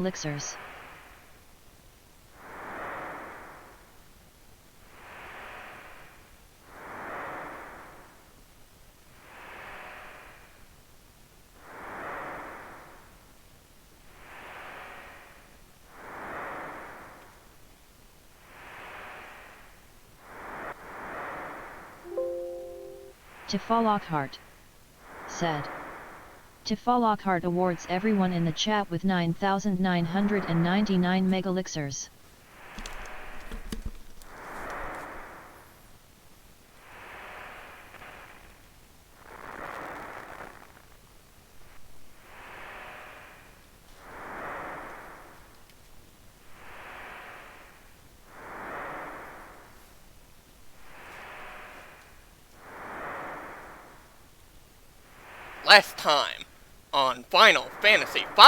elixirs. Tifalockhart said. Tifalockhart awards everyone in the chat with 9,999 megalixirs. Last time on Final Fantasy V.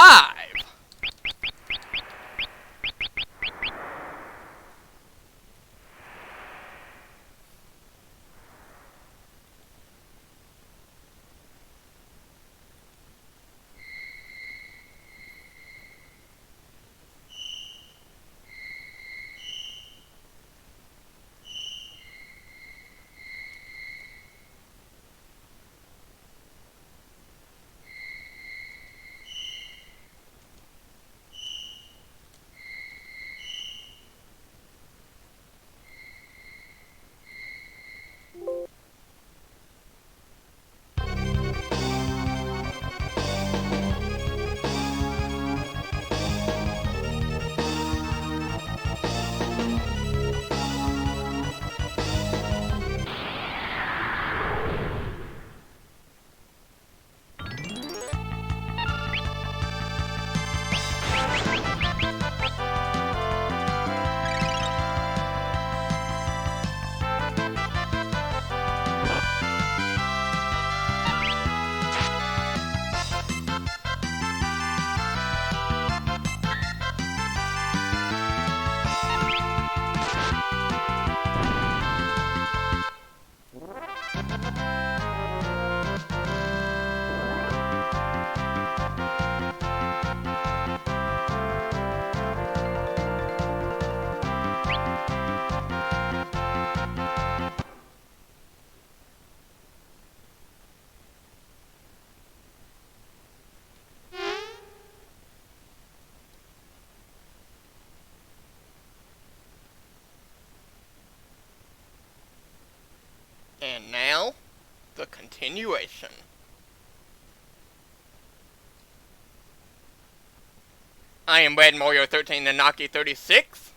And now, the continuation. I am Red Mario 13 Nanaki 36,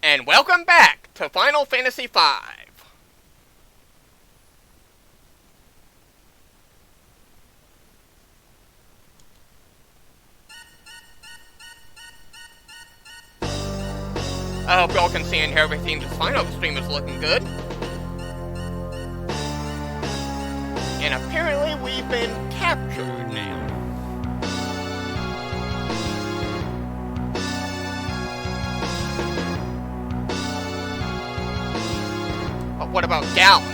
and welcome back to Final Fantasy V. I hope y'all can see and hear everything just fine. The stream is looking good. And apparently we've been captured now. But what about Galuf?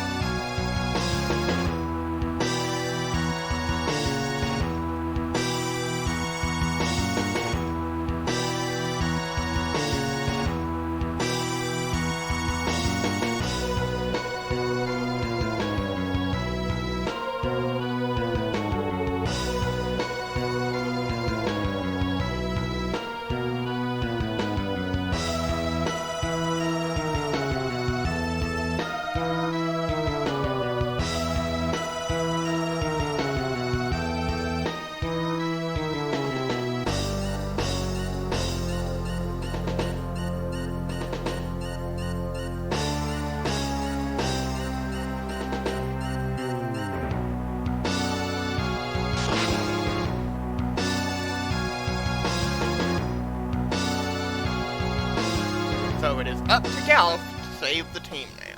So it is up to Galuf to save the team now.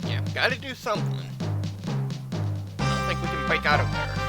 Yeah, gotta do something. I don't think we can break out of there, so.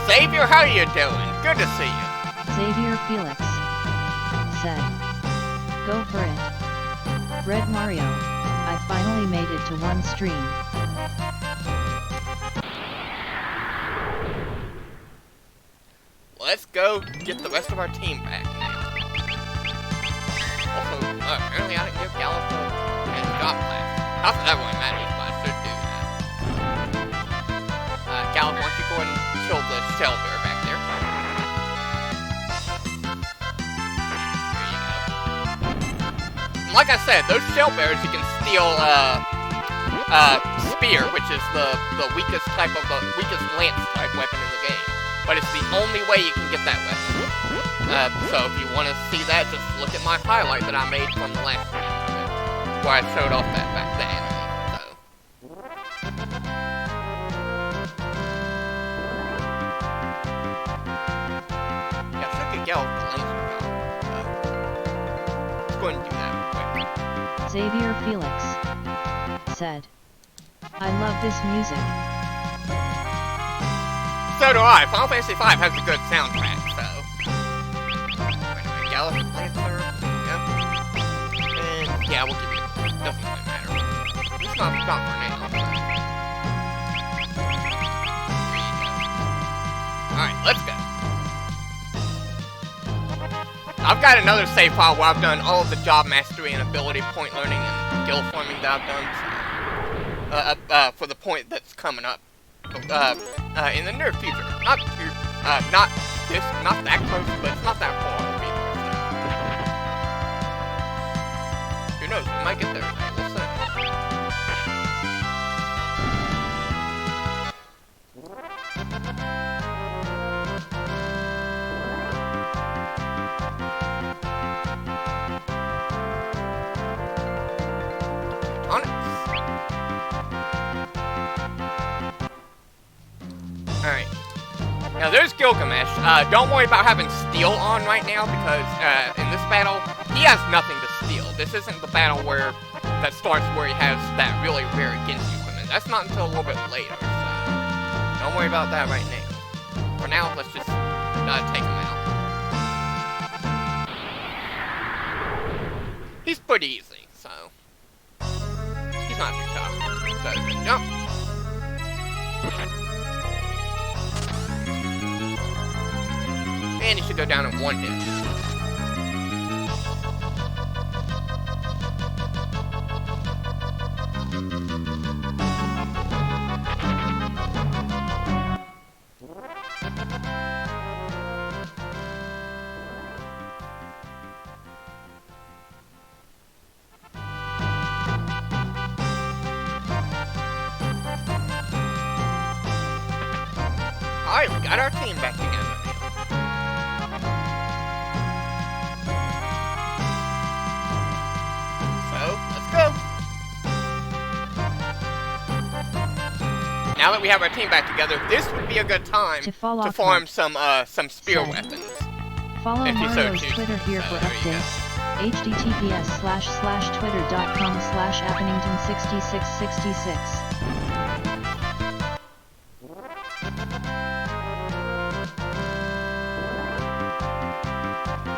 Xavier, how are you doing? Good to see you. Xavier Felix said, "Go for it. Red Mario, I finally made it to one stream." Let's go get the rest of our team back now. Also, apparently I didn't give Galuf and drop class. Not that that really matters, but I should do that. Galuf, why don't you go and kill the shell bear back there? There you go. Like I said, those shell bears you can steal spear, which is the weakest lance type weapon in the game. But it's the only way you can get that weapon. So if you want to see that, just look at my highlight that I made from the last stream of it, where I showed off the enemy. So. Yeah, I should get Galuf the laser gun. Let's go ahead and do that real quick. Xavier Felix said, "I love this music." So do I. Final Fantasy V has a good soundtrack, so. Anyway, Galuf, Lancer, yeah. And yeah, we'll give you. Doesn't really matter. It's not for now, so. There you go. Alright, let's go. I've got another save file where I've done all of the job mastery and ability point learning and guild forming that I've done, so, for the point that's coming up. In the near future. Not that close, but it's not that far either, so. Who knows, we might get there today, we'll see. Alright. Now there's Gilgamesh. Don't worry about having steel on right now because in this battle, he has nothing to steal. This isn't the battle that starts where he has that really rare Genji equipment. That's not until a little bit later, so don't worry about that right now. For now, let's just take him out. He's pretty easy, so he's not too tough. So jump. And he should go down in one hit. Alright, we got our team back together. Now that we have our team back together, this would be a good time to farm some spear weapons. Follow if you Mario's so choose. Twitter here So, for there you go. updates. https://twitter.com/appennington6666.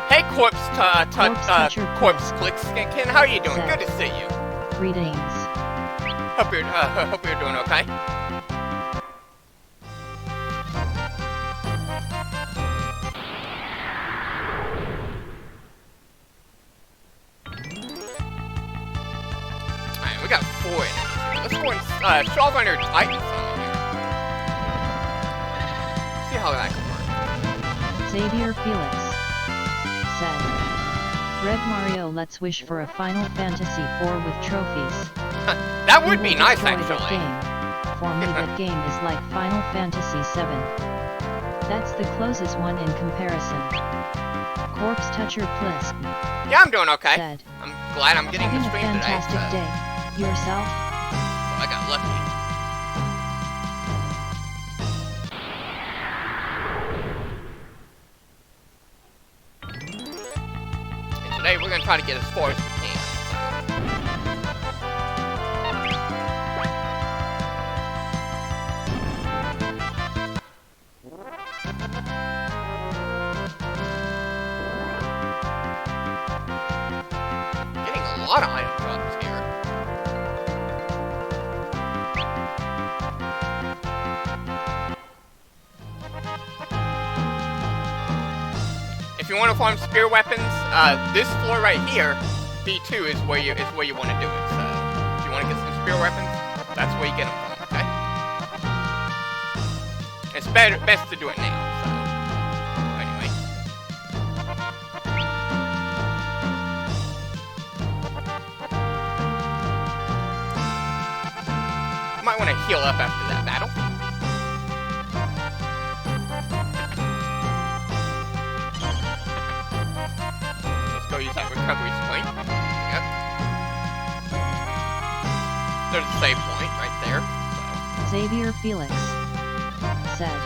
Hey, Corpse Clicks, Ken, how are you doing? Good to see you. Greetings. Hope you're doing okay. Alright, we got 4 enemies here. Let's go and solve under Titan summon here. See how that can work. Xavier Felix said, "Red Mario, let's wish for a Final Fantasy IV with trophies." That would be nice, That actually. game. For me, that game is like Final Fantasy VII. That's the closest one in comparison. Corpse Toucher Pliss Yeah, I'm doing okay. said, I'm glad I'm getting the "Having a stream today. fantastic So. day. Yourself?" I got lucky. And today we're going to try to get as far as we can. So. lot of item drops here. If you want to farm spear weapons, this floor right here, B2 is where you want to do it. So if you want to get some spear weapons, that's where you get them from. Okay. It's best to do it now. So anyway. Might want to heal up after that battle. Let's go use that recovery swing. Yep. There's a save point right there. So. Xavier Felix said,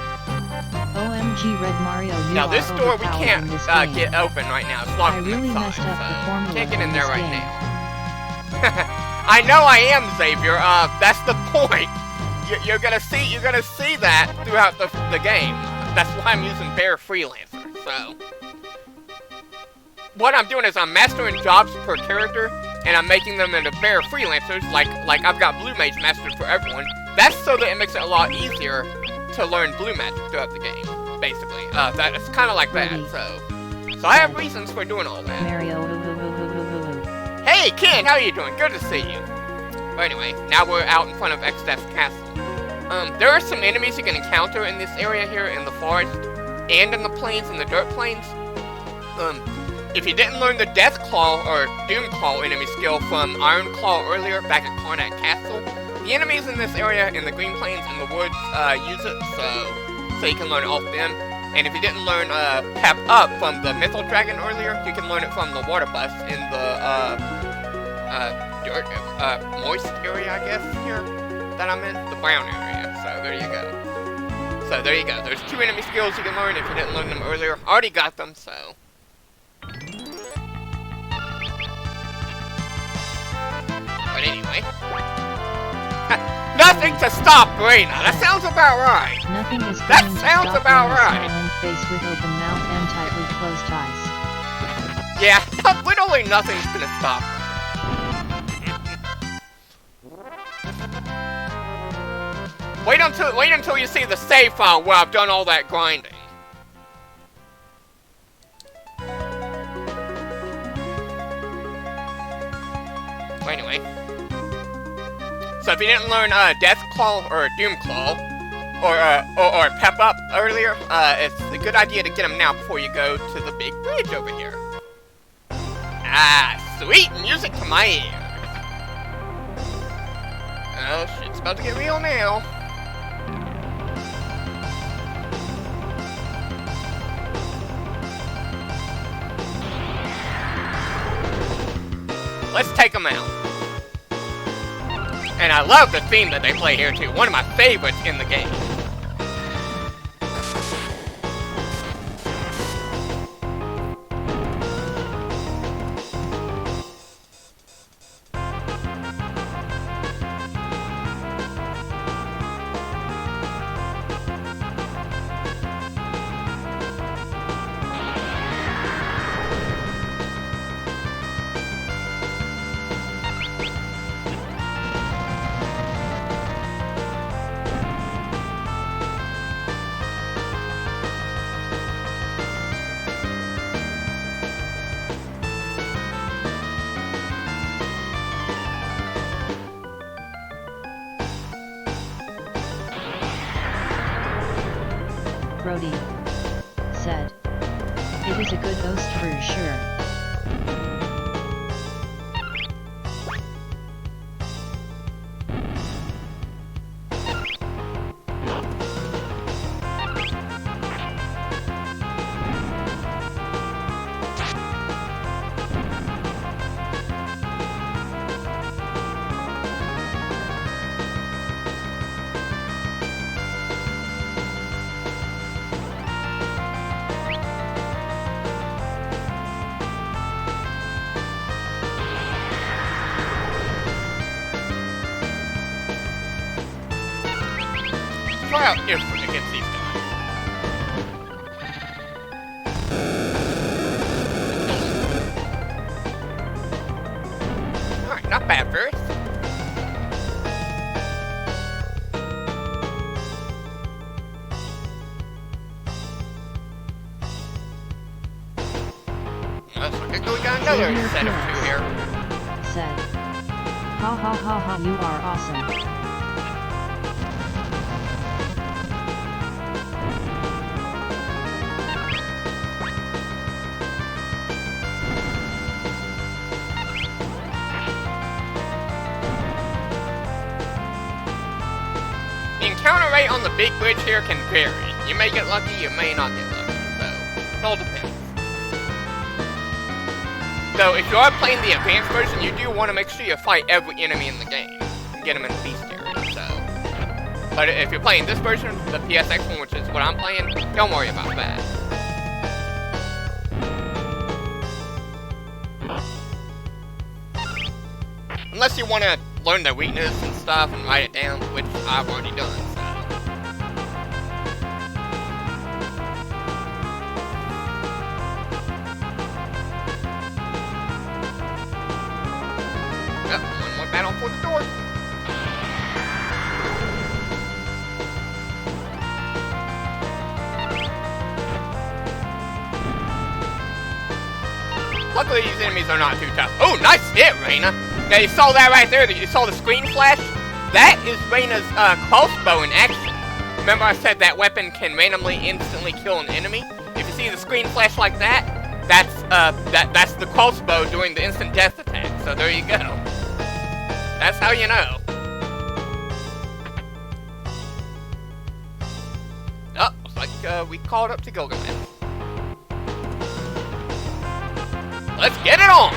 OMG Red Mario, you now this are door we overpowered can't in this game. get open right now. It's locked I really inside, messed up the formula can't get in in there this right game. now. I know I am, Xavier. That's the point. You're gonna see that throughout the game. That's why I'm using Bear Freelancer. So what I'm doing is I'm mastering jobs per character, and I'm making them into Bear Freelancers. Like I've got Blue Mage mastered for everyone. That's so that it makes it a lot easier to learn Blue Magic throughout the game. Basically, it's kind of like that. So I have reasons for doing all that. Mario. Hey, Ken, how are you doing? Good to see you. But anyway, now we're out in front of Exdeath's castle. There are some enemies you can encounter in this area here in the forest and in the plains, in the dirt plains. If you didn't learn the Death Claw or Doom Claw enemy skill from Iron Claw earlier back at Karnak Castle, the enemies in this area, in the Green Plains, in the woods, use it, so you can learn it off them. And if you didn't learn Pep Up from the Mythal Dragon earlier, you can learn it from the Water Bus in the dirt, moist area, I guess, here that I'm in, the brown area. So there you go. So there you go. There's 2 enemy skills you can learn if you didn't learn them earlier. Already got them, so. But anyway. Nothing to stop Reina. That sounds about right. Nothing is that going sounds to stop about Reina's right. smiling face with open mouth and tightly closed eyes. Yeah, literally nothing's gonna stop her. Wait until you see the save file where I've done all that grinding. Well, anyway. So if you didn't learn Death Claw or Doom Claw or Pep Up earlier, it's a good idea to get them now before you go to the big bridge over here. Ah, sweet music to my ears. Oh, shit's about to get real now. Let's take them out. And I love the theme that they play here too. One of my favorites in the game. Brody said, "It is a good host for sure." Try out different against these guys. not bad, Faris. Looks like we got another set of 2 here. Said, ha ha ha ha, you are awesome. The encounter rate on the big bridge here can vary. You may get lucky, you may not get lucky, so it all depends. So if you are playing the advanced version, you do want to make sure you fight every enemy in the game and get them in the beast area, so. But if you're playing this version, the PSX one, which is what I'm playing, don't worry about that. Unless you want to learn their weakness and stuff and write it down, which I've already done, so. Yep, one more battle for the door. Luckily, these enemies are not too tough. Oh, nice hit, Reina! Now, you saw that right there. You saw the screen flash? That is Reina's crossbow in action. Remember I said that weapon can randomly instantly kill an enemy? If you see the screen flash like that, that's the crossbow doing the instant death attack. So there you go. That's how you know. Oh, looks like we called up to Gilgamesh. Let's get it on!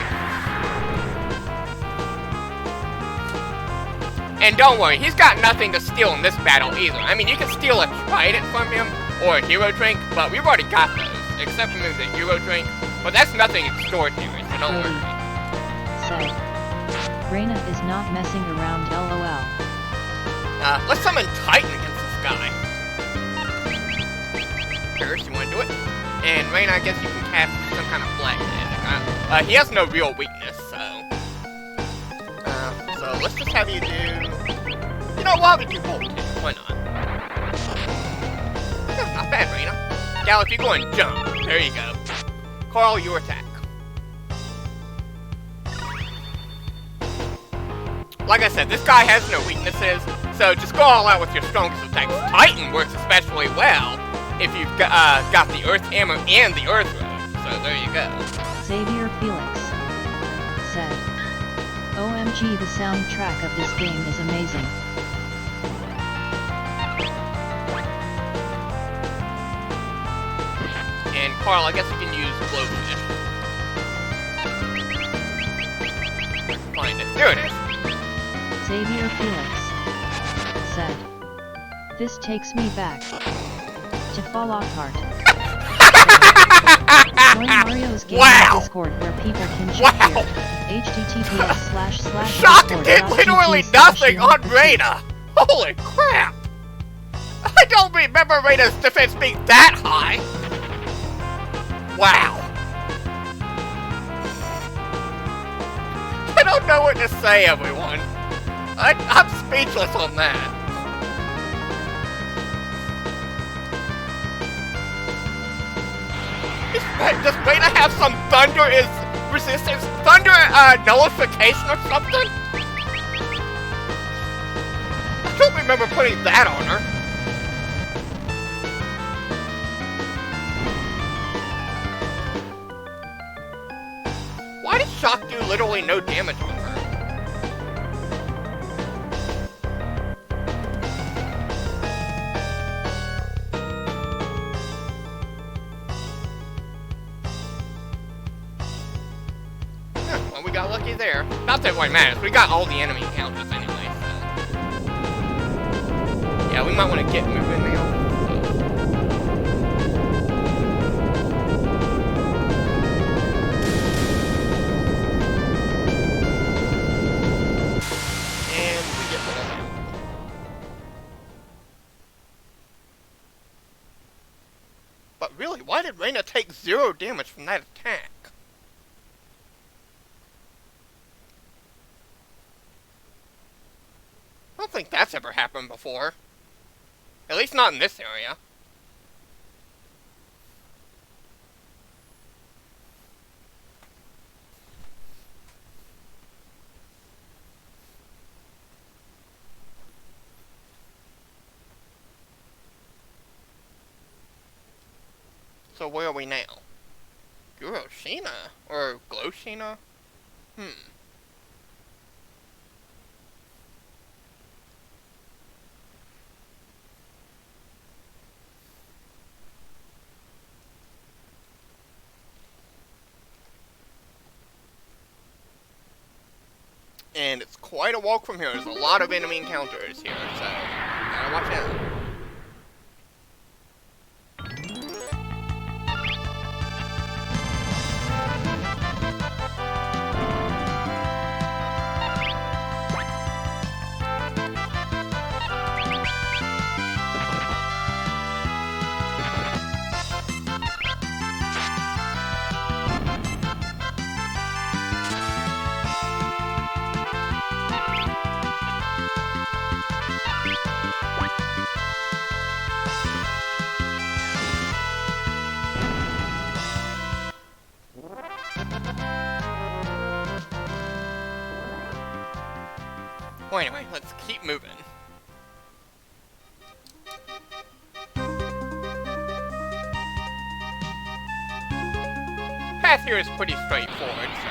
And don't worry, he's got nothing to steal in this battle either. I mean, you can steal a trident from him, or a hero drink, but we've already got those. Except for maybe the hero drink, but that's nothing extraordinary, so don't worry. Said, Reina is not messing around, LOL. Let's summon Titan against this guy. First, you wanna do it? And Reina, I guess you can cast some kind of black magic. He has no real weakness, so... so let's just have you do... You know, why would you bolt? Why not? Yeah, not bad, Reina. Galuf, you go and jump. There you go. Carl, you attack. Like I said, this guy has no weaknesses, so just go all out with your strongest attacks. Titan works especially well if you've got the Earth Hammer and the Earth Robe. So there you go. Xavier Felix said, OMG, the soundtrack of this game is amazing. And Carl, I guess you can use Blowfish. Find it. There it is. Xavier Felix said, this takes me back to Fallout Heart. Join Mario's game Discord where people can chat here. https:// Shock did literally nothing on Reina! Holy crap! I don't remember Reina's defense being that high! Wow! I don't know what to say, everyone. I'm speechless on that. Does Reina have some thunder is resistance? Thunder nullification or something? I don't remember putting that on her. Why did Shock do literally no damage on her? Well, we got lucky there. Not that it really matters. We got all the enemy encounters anyway, so. Yeah, we might want to get moving now. Really, why did Reina take 0 damage from that attack? think that's ever happened before. At least not in this area. So where are we now? Guroshina? Or Gloshina? And it's quite a walk from here. There's a lot of enemy encounters here, so gotta watch out. Well, anyway, let's keep moving. Path here is pretty straightforward, so...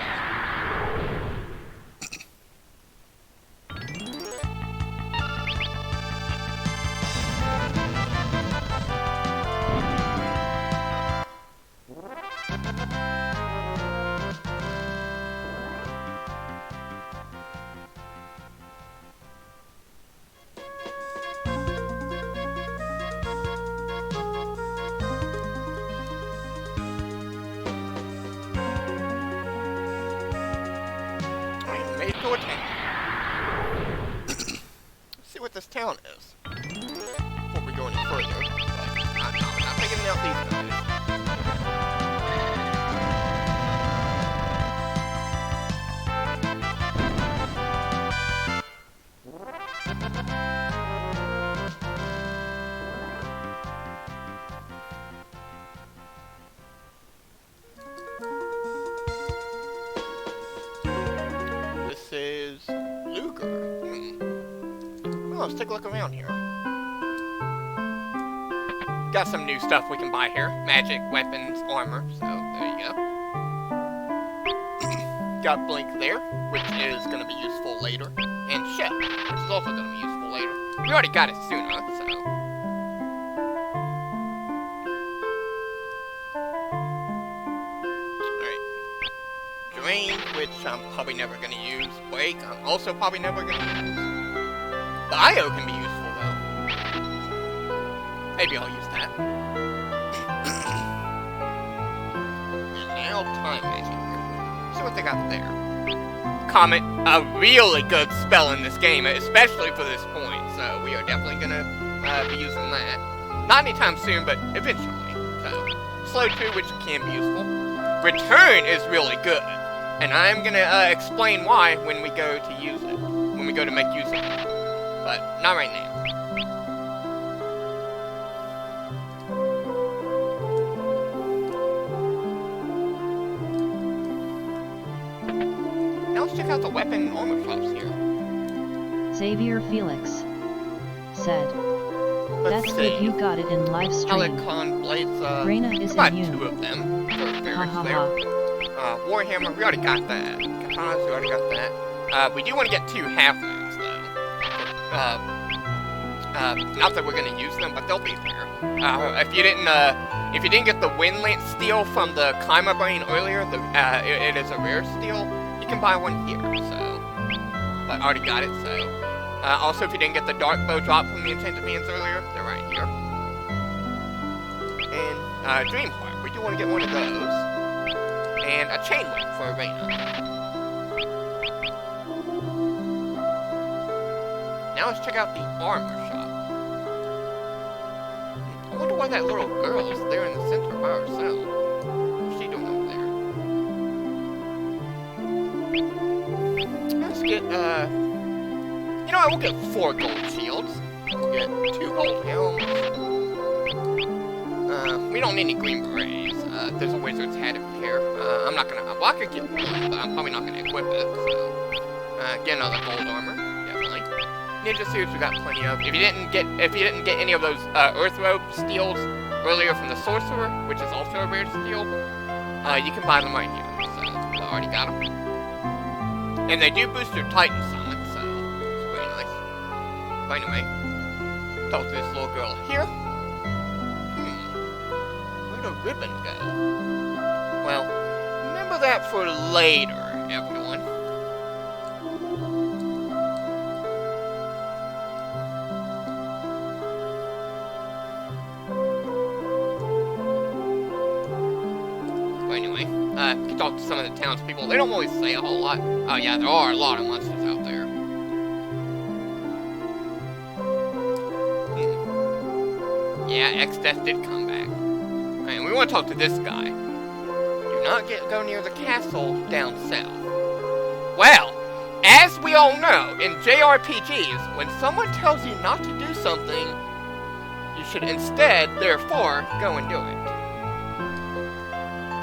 METEOR Krile. Let's see what this town is before we go any further. But I'm not picking out these guys. Let's take a look around here. Got some new stuff we can buy here. Magic, weapons, armor, so there you go. Got Blink there, which is going to be useful later. And Ship, which is also going to be useful later. We already got it sooner, so... Alright. Drain, which I'm probably never going to use. Wake, I'm also probably never going to use. The IO can be useful, though. Maybe I'll use that. And now, time magic. See what they got there. Comet, a really good spell in this game, especially for this point. So we are definitely gonna be using that. Not anytime soon, but eventually. So, Slow 2, which can be useful. Return is really good. And I'm gonna explain why when we go to use it. When we go to make use of it. But not right now. Now let's check out the weapon and armor shops here. Xavier Felix said, Let's "That's see. good you got it in Livestream. Helicon blades, Reina is about immune. 2 of them. For Ha Ferris ha there. ha. Warhammer, we already got that. Katanas, we already got that. We do want to get 2 half-moons, though. Not that we're gonna use them, but they'll be there. If you didn't get the Windlance steel from the Climber Brain earlier, it is a rare steel. You can buy one here. So, but I already got it. So, also if you didn't get the Dark Bow drop from the Enchanted Hands earlier, they're right here. And Dreamheart, we do want to get one of those, and a Chain Whip for Reina. Now let's check out the armor shop. I wonder why that little girl is there in the center by herself. What's she doing over there? Let's get, know what, we'll get 4 gold shields. We'll get 2 gold helms. We don't need any green berets. There's a wizard's hat up here. I'm not gonna, well, I could get one, but I'm probably not gonna equip it, so. Get another gold armor, definitely. Ninja suits we got plenty of. If you didn't get any of those earth robe steals earlier from the sorcerer, which is also a rare steal, you can buy them right here. So I already got them, and they do boost your Titan summon, so it's pretty nice. But anyway, talk to this little girl here. Where'd the ribbon go? Well, remember that for later, everyone. You can talk to some of the townspeople. They don't always say a whole lot. Oh yeah, there are a lot of monsters out there. Yeah, X-Death did come back. And we want to talk to this guy. Do not go near the castle down south. Well, as we all know, in JRPGs, when someone tells you not to do something, you should instead, therefore, go and do it.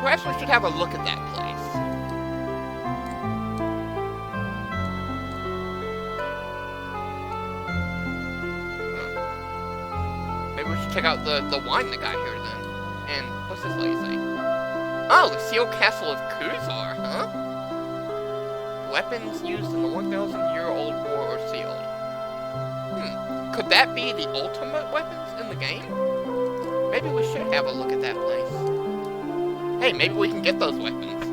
Perhaps we should have a look at that place. Maybe we should check out the wine the guy here then. And what's this lady say? Oh, the sealed castle of Kuzar, huh? Weapons used in the 1,000-year-old war are sealed. Could that be the ultimate weapons in the game? Maybe we should have a look at that place. Hey, maybe we can get those weapons.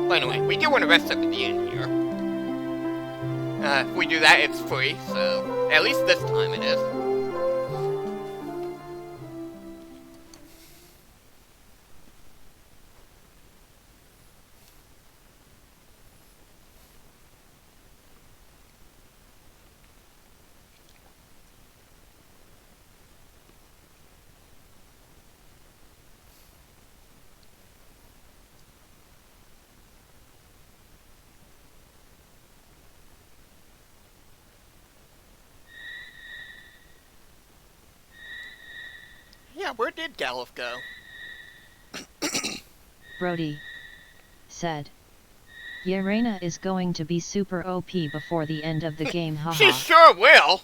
But anyway, we do want to rest up at the end here. If we do that, it's free, so at least this time it is. Yeah, where did Galuf go? Brody said, "Yeah, Reina is going to be super OP before the end of the game, haha." She sure will!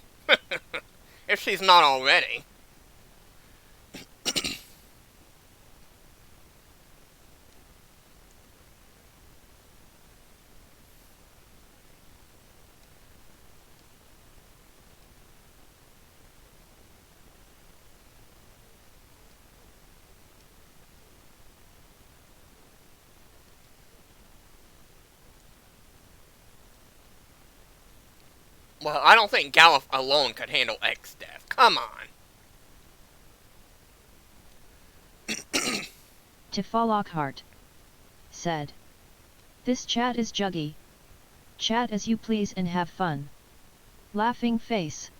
If she's not already. Well, I don't think Galuf alone could handle X-Death. Come on. Tifalockhart said, "This chat is juggy. Chat as you please and have fun." Laughing face.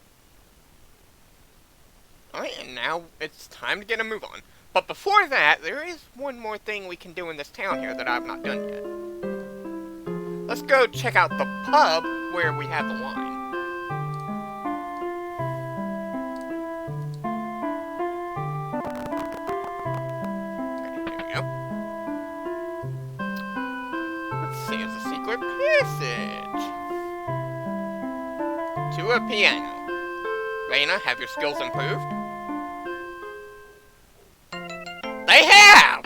Alright, and now it's time to get a move on. But before that, there is one more thing we can do in this town here that I've not done yet. Let's go check out the pub where we have the wine. Passage to a piano. Reina, have your skills improved? They have!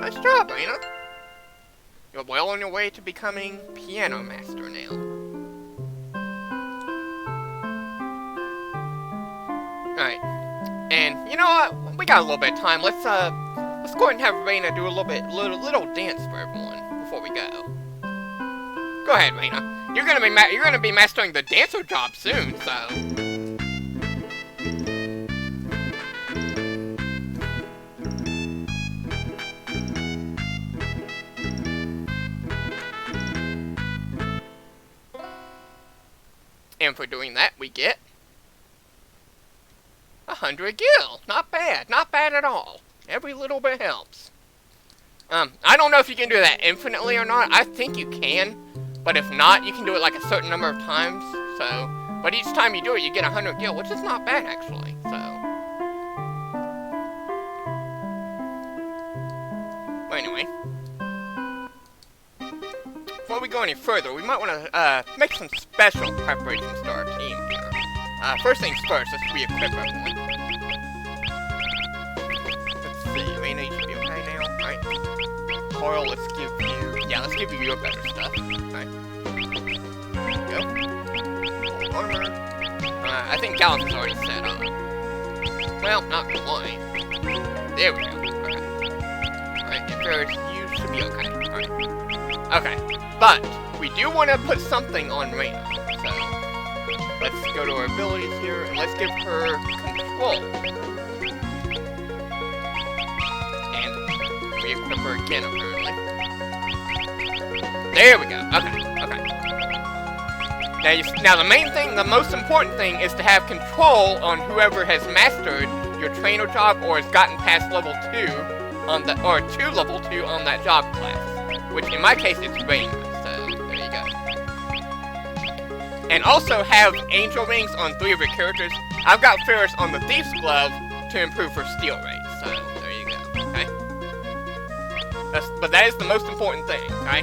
Nice job, Reina. You're well on your way to becoming piano master now. Alright. And you know what? We got a little bit of time. Let's go ahead and have Reina do a little dance for everyone before we go. Go ahead, Reina. You're gonna be mastering the dancer job soon, so. And for doing that, we get 100 gil. Not bad at all. Every little bit helps. I don't know if you can do that infinitely or not. I think you can, but if not, you can do it like a certain number of times. So, but each time you do it, you get 100 gil, which is not bad actually. So, but anyway, before we go any further, we might want to make some special preparations to our team here. First things first, let's re-equip everyone. Let's see, Reina, you should be okay now. Alright. Coral, let's give you your better stuff. Alright. There you go. Full armor. I think Galuf is already set up. Well, not quite. There we go. Okay. Alright, get Faris, you should be okay. Alright. Okay. But, we do want to put something on Reina. So, let's go to her abilities here, and let's give her control. And re-equip her again, apparently. There we go. Okay. Now the main thing, the most important thing, is to have control on whoever has mastered your trainer job or has gotten past level 2 on the, or to level 2 on that job class. Which in my case, it's Reina. So, there you go. And also have angel rings on 3 of your characters. I've got Faris on the Thief's Glove to improve her steal rate. So, there you go. Okay? But that is the most important thing, okay?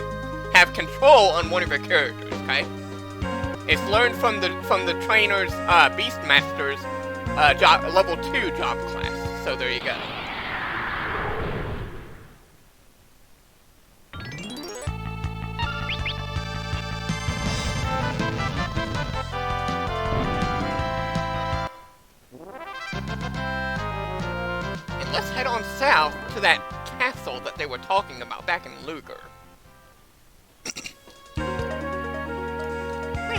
Have control on one of your characters, okay? It's learned from the trainer's Beastmaster's level 2 job class. So there you go. And let's head on south to that castle that they were talking about back in Luger.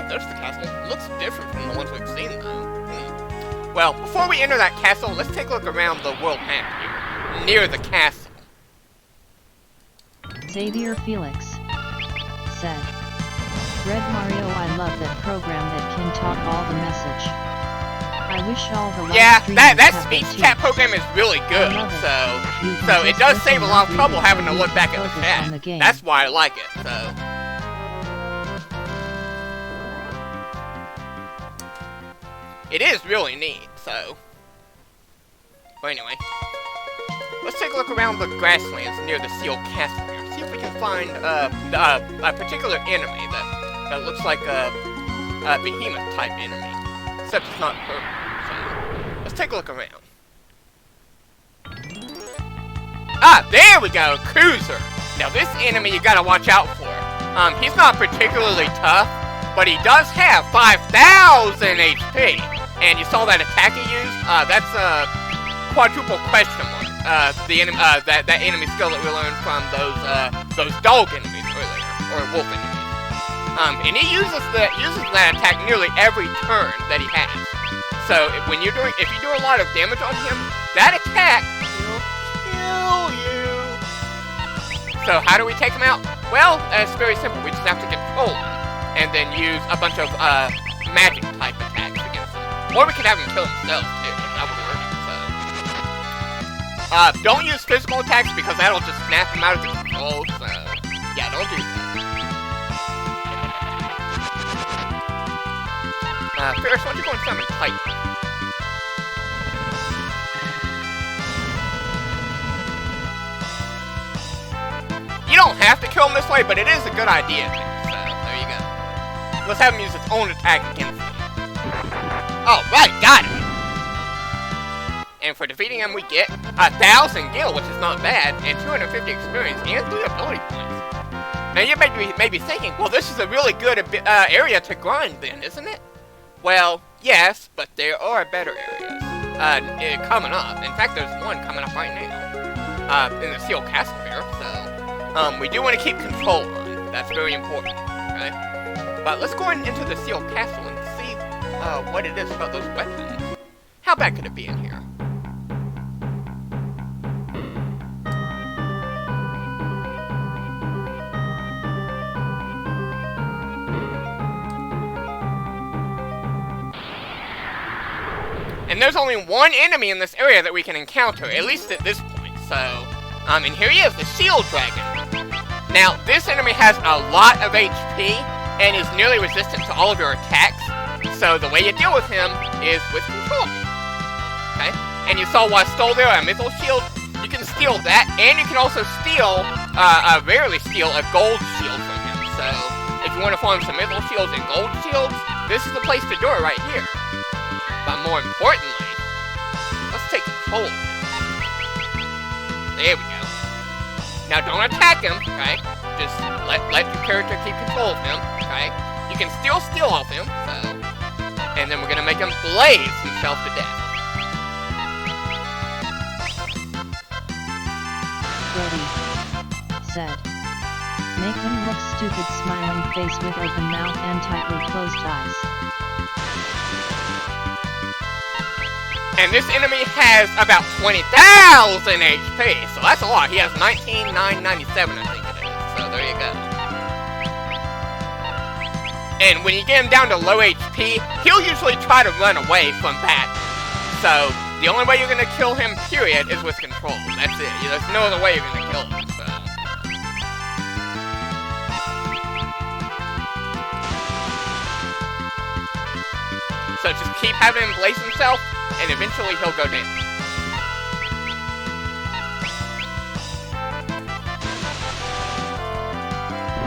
There's the castle. It looks different from the ones we've seen, though. Well, before we enter that castle, let's take a look around the world map here, near the castle. Xavier Felix said, Red Mario, I love that program that can talk all the message. I wish all the that speech chat program is really good, so it does save a lot of trouble having to look back at the chat. That's why I like it, so. It is really neat, so. But anyway, let's take a look around the grasslands near the Seal Castle here. See if we can find a particular enemy that looks like a behemoth type enemy, except it's not purple. So let's take a look around. Ah, there we go, Cruiser. Now this enemy you gotta watch out for. He's not particularly tough, but he does have 5,000 HP. And you saw that attack he used? That's a quadruple question mark. That enemy skill that we learned from those dog enemies earlier, or wolf enemies. And he uses that attack nearly every turn that he has. So if you do a lot of damage on him, that attack will kill you. So how do we take him out? Well, it's very simple. We just have to control him, and then use a bunch of magic type attacks against him. Or we could have him kill himself, too. That would work, so. Don't use physical attacks, because that'll just snap him out of the control, so. Yeah, don't do that. Faris, why don't you go and summon Tycoon? You don't have to kill him this way, but it is a good idea, too, so there you go. Let's have him use its own attack against him. Oh, right, got it! And for defeating him, we get 1,000 gil, which is not bad, and 250 experience, and 3 ability points. Now, you may be thinking, well, this is a really good area to grind, then, isn't it? Well, yes, but there are better areas coming up. In fact, there's one coming up right now in the Seal Castle here, so we do want to keep control on. That's very important, right? But let's go into the Seal Castle and see what it is about those weapons. How bad could it be in here? And there's only one enemy in this area that we can encounter, at least at this point, so And here he is, the Shield Dragon. Now, this enemy has a lot of HP and is nearly resistant to all of your attacks. So the way you deal with him is with control. Okay? And you saw what I stole there, a Mythal Shield. You can steal that, and you can also steal, rarely steal, a gold shield from him. So, if you want to farm some Mythal Shields and gold shields, this is the place to do it right here. But more importantly, let's take control of him. There we go. Now don't attack him, okay? Just let your character keep control of him, okay? You can still steal off him, so... And then we're gonna make him blaze himself to death. Brody said. Make him look stupid, smiling face with open mouth and tightly closed eyes. And this enemy has about 20,000 HP, so that's a lot. He has 19,997, I think it is. So there you go. And when you get him down to low HP, he'll usually try to run away from that. So the only way you're gonna kill him, period, is with control. That's it. There's no other way you're gonna kill him. So just keep having him blaze himself, and eventually he'll go down.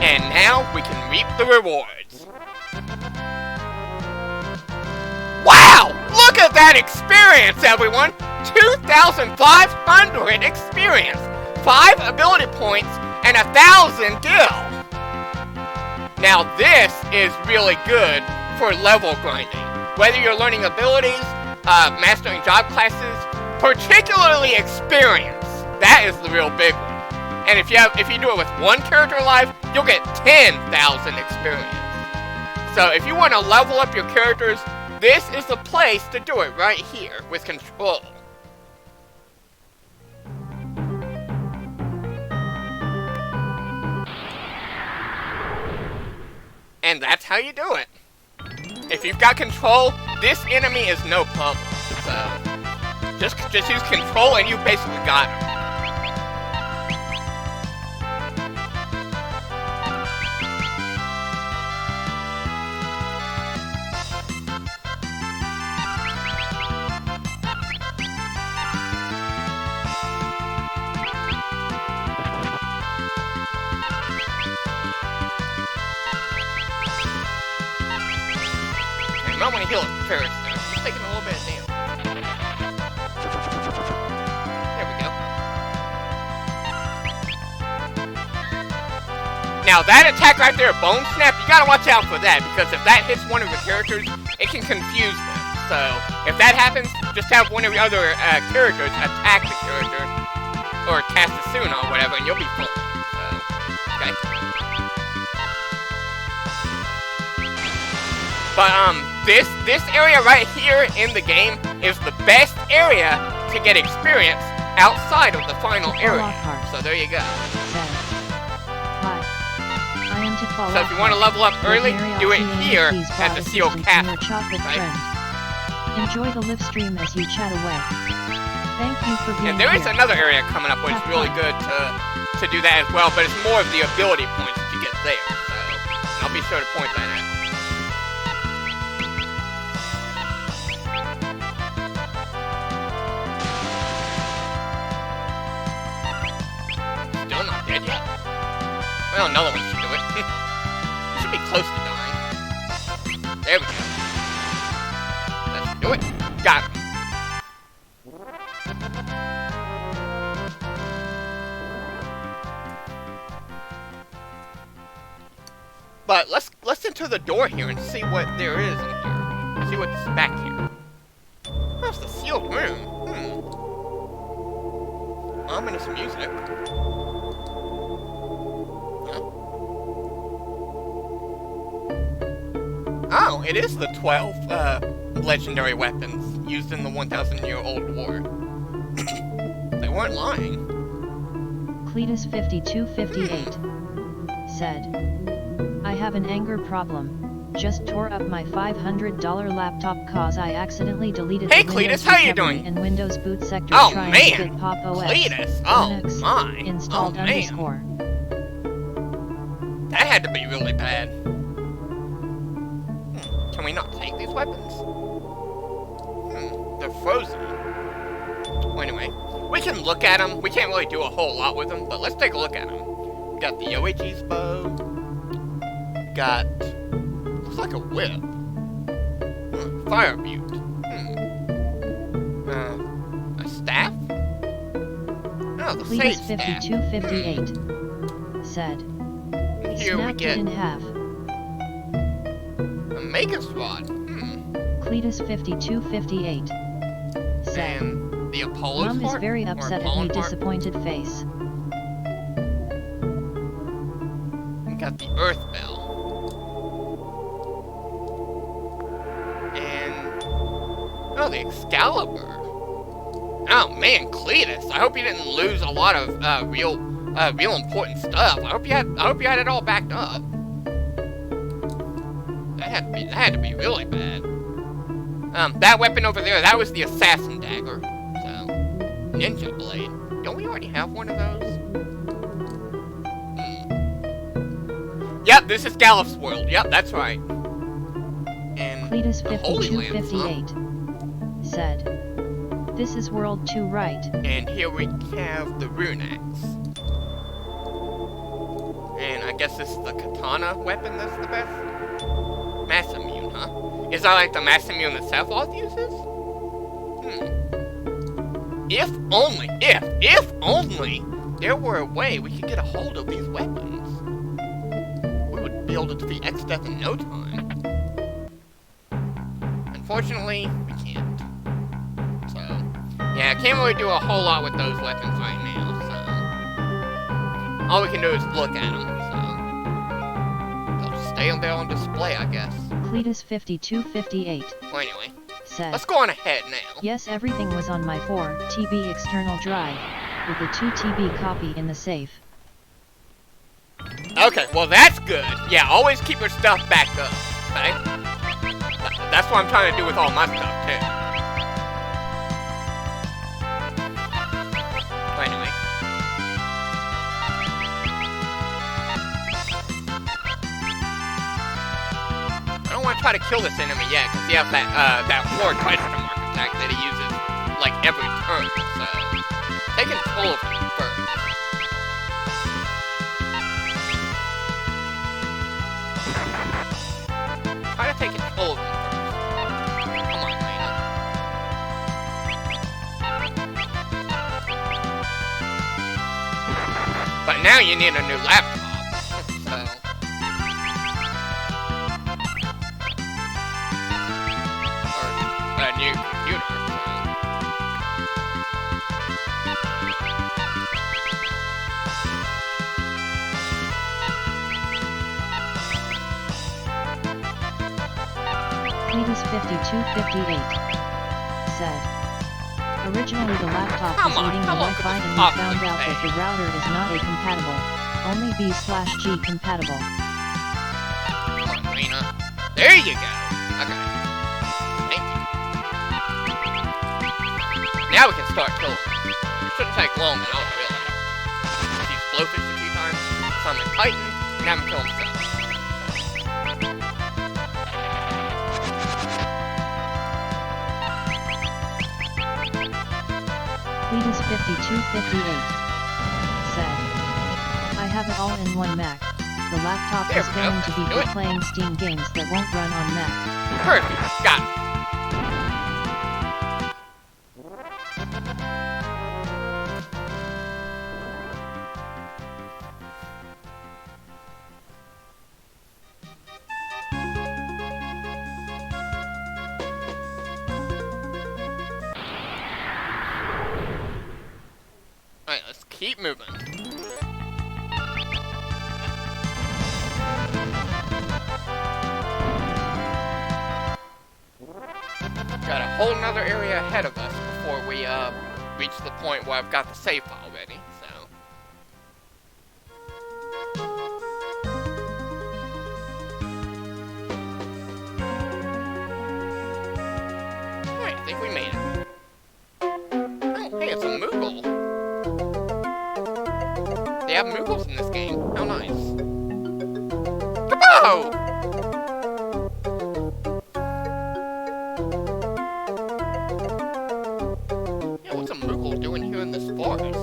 And now we can reap the rewards. Wow! Look at that experience, everyone! 2,500 experience, 5 ability points, and 1,000 gil. Now this is really good for level grinding. Whether you're learning abilities, mastering job classes, particularly experience, that is the real big one. And if you do it with one character alive, you'll get 10,000 experience. So if you want to level up your characters, this is the place to do it right here with control. And that's how you do it. If you've got control, this enemy is no problem. So, just use control and you basically got him. I might want to heal it first, though. He's taking a little bit of damage. There we go. Now, that attack right there, Bone Snap, you gotta watch out for that, because if that hits one of your characters, it can confuse them. So, if that happens, just have one of your other characters attack the character, or cast a Suna or whatever, and you'll be full. So, okay. But, this area right here in the game is the best area to get experience outside of the final area. So there you go. So if you want to level up early, do it here at the Seal Castle. Right? Enjoy the live stream as you chat away. Thank you for being here. And there is another area coming up which is really good to do that as well, but it's more of the ability points that you get there. So I'll be sure to point that out. Well, another one should do it. Should be close to dying. There we go. That should do it. Got him. But let's enter the door here and see what there is in here. See what's back here. That's the sealed room. Ominous music. Oh, it is the 12 legendary weapons used in the 1,000-year-old war. They weren't lying. Cletus5258 said, I have an anger problem. Just tore up my $500 laptop cause I accidentally deleted Hey, the Cletus, Windows how you recovery doing? and Windows boot sector Oh, trying man. to get Pop OS Cletus, oh, Linux my. installed Oh, man. underscore. That had to be really bad. Can we not take these weapons? They're frozen. Well, anyway, we can look at them. We can't really do a whole lot with them, but let's take a look at them. We got the OHE's bow. Got, looks like a whip. Fire butte. A staff? Oh, the sage Cletus staff. 5258 said. Here we Snapped get it in half. a mega sword. Cletus 5258 said. And the Apollo's Mom is heart? very Or upset at Apollon me, heart? disappointed face. We got the Earth Bell. And oh, the Excalibur. Oh man, Cletus. I hope you didn't lose a lot of real important stuff. I hope you had it all backed up. That had to be really bad. That weapon over there, that was the Assassin Dagger. So, Ninja Blade. Don't we already have one of those? Yep, this is Galuf's world. Yep, that's right. And Cletus the Holy Lands, 5258 said. This is World 2, right? And here we have the Rune Axe. And I guess this is the Katana weapon that's the best? Mass Immune, huh? Is that like the Mass Immune that Sephiroth uses? If only there were a way we could get a hold of these weapons. We would be able to defeat X-Death in no time. Unfortunately, we can't. So, yeah, I can't really do a whole lot with those weapons right now, so all we can do is look at them, so they'll stay there on display, I guess. Cletus 5258 Well, anyway, said. let's go on ahead now. Yes, everything was on my 4 TB external drive, with the 2 TB copy in the safe. Okay, well that's good. Yeah, always keep your stuff backed up, okay? That's what I'm trying to do with all my stuff, too. Well, anyway. I don't want to try to kill this enemy yet, because he has that war question mark attack that he uses, like, every turn, so take control of him first. Try to take control of him first. Come on, Reina. But now you need a new laptop, so or a new computer, so Cletus 5258 said. Originally the laptop was eating the Wi-Fi and we found out that the router is not A compatible, only B/G compatible. come on, Reina. There you go. Okay. Thank you. Now we can start killing. It shouldn't take long at all, really. Use Blowfish a few times, summon Titan, and have him kill himself. Cletus 5258 said. I have it all in one Mac. The laptop There is we go. going to be Do for it. playing Steam games that won't run on Mac. Perfect. Got it. Alright, let's keep moving. Got a whole nother area ahead of us before we reach the point where I've got the save file ready, so. have Moogles in this game. How nice. Kaboom! Yeah, what's a Moogle doing here in this forest?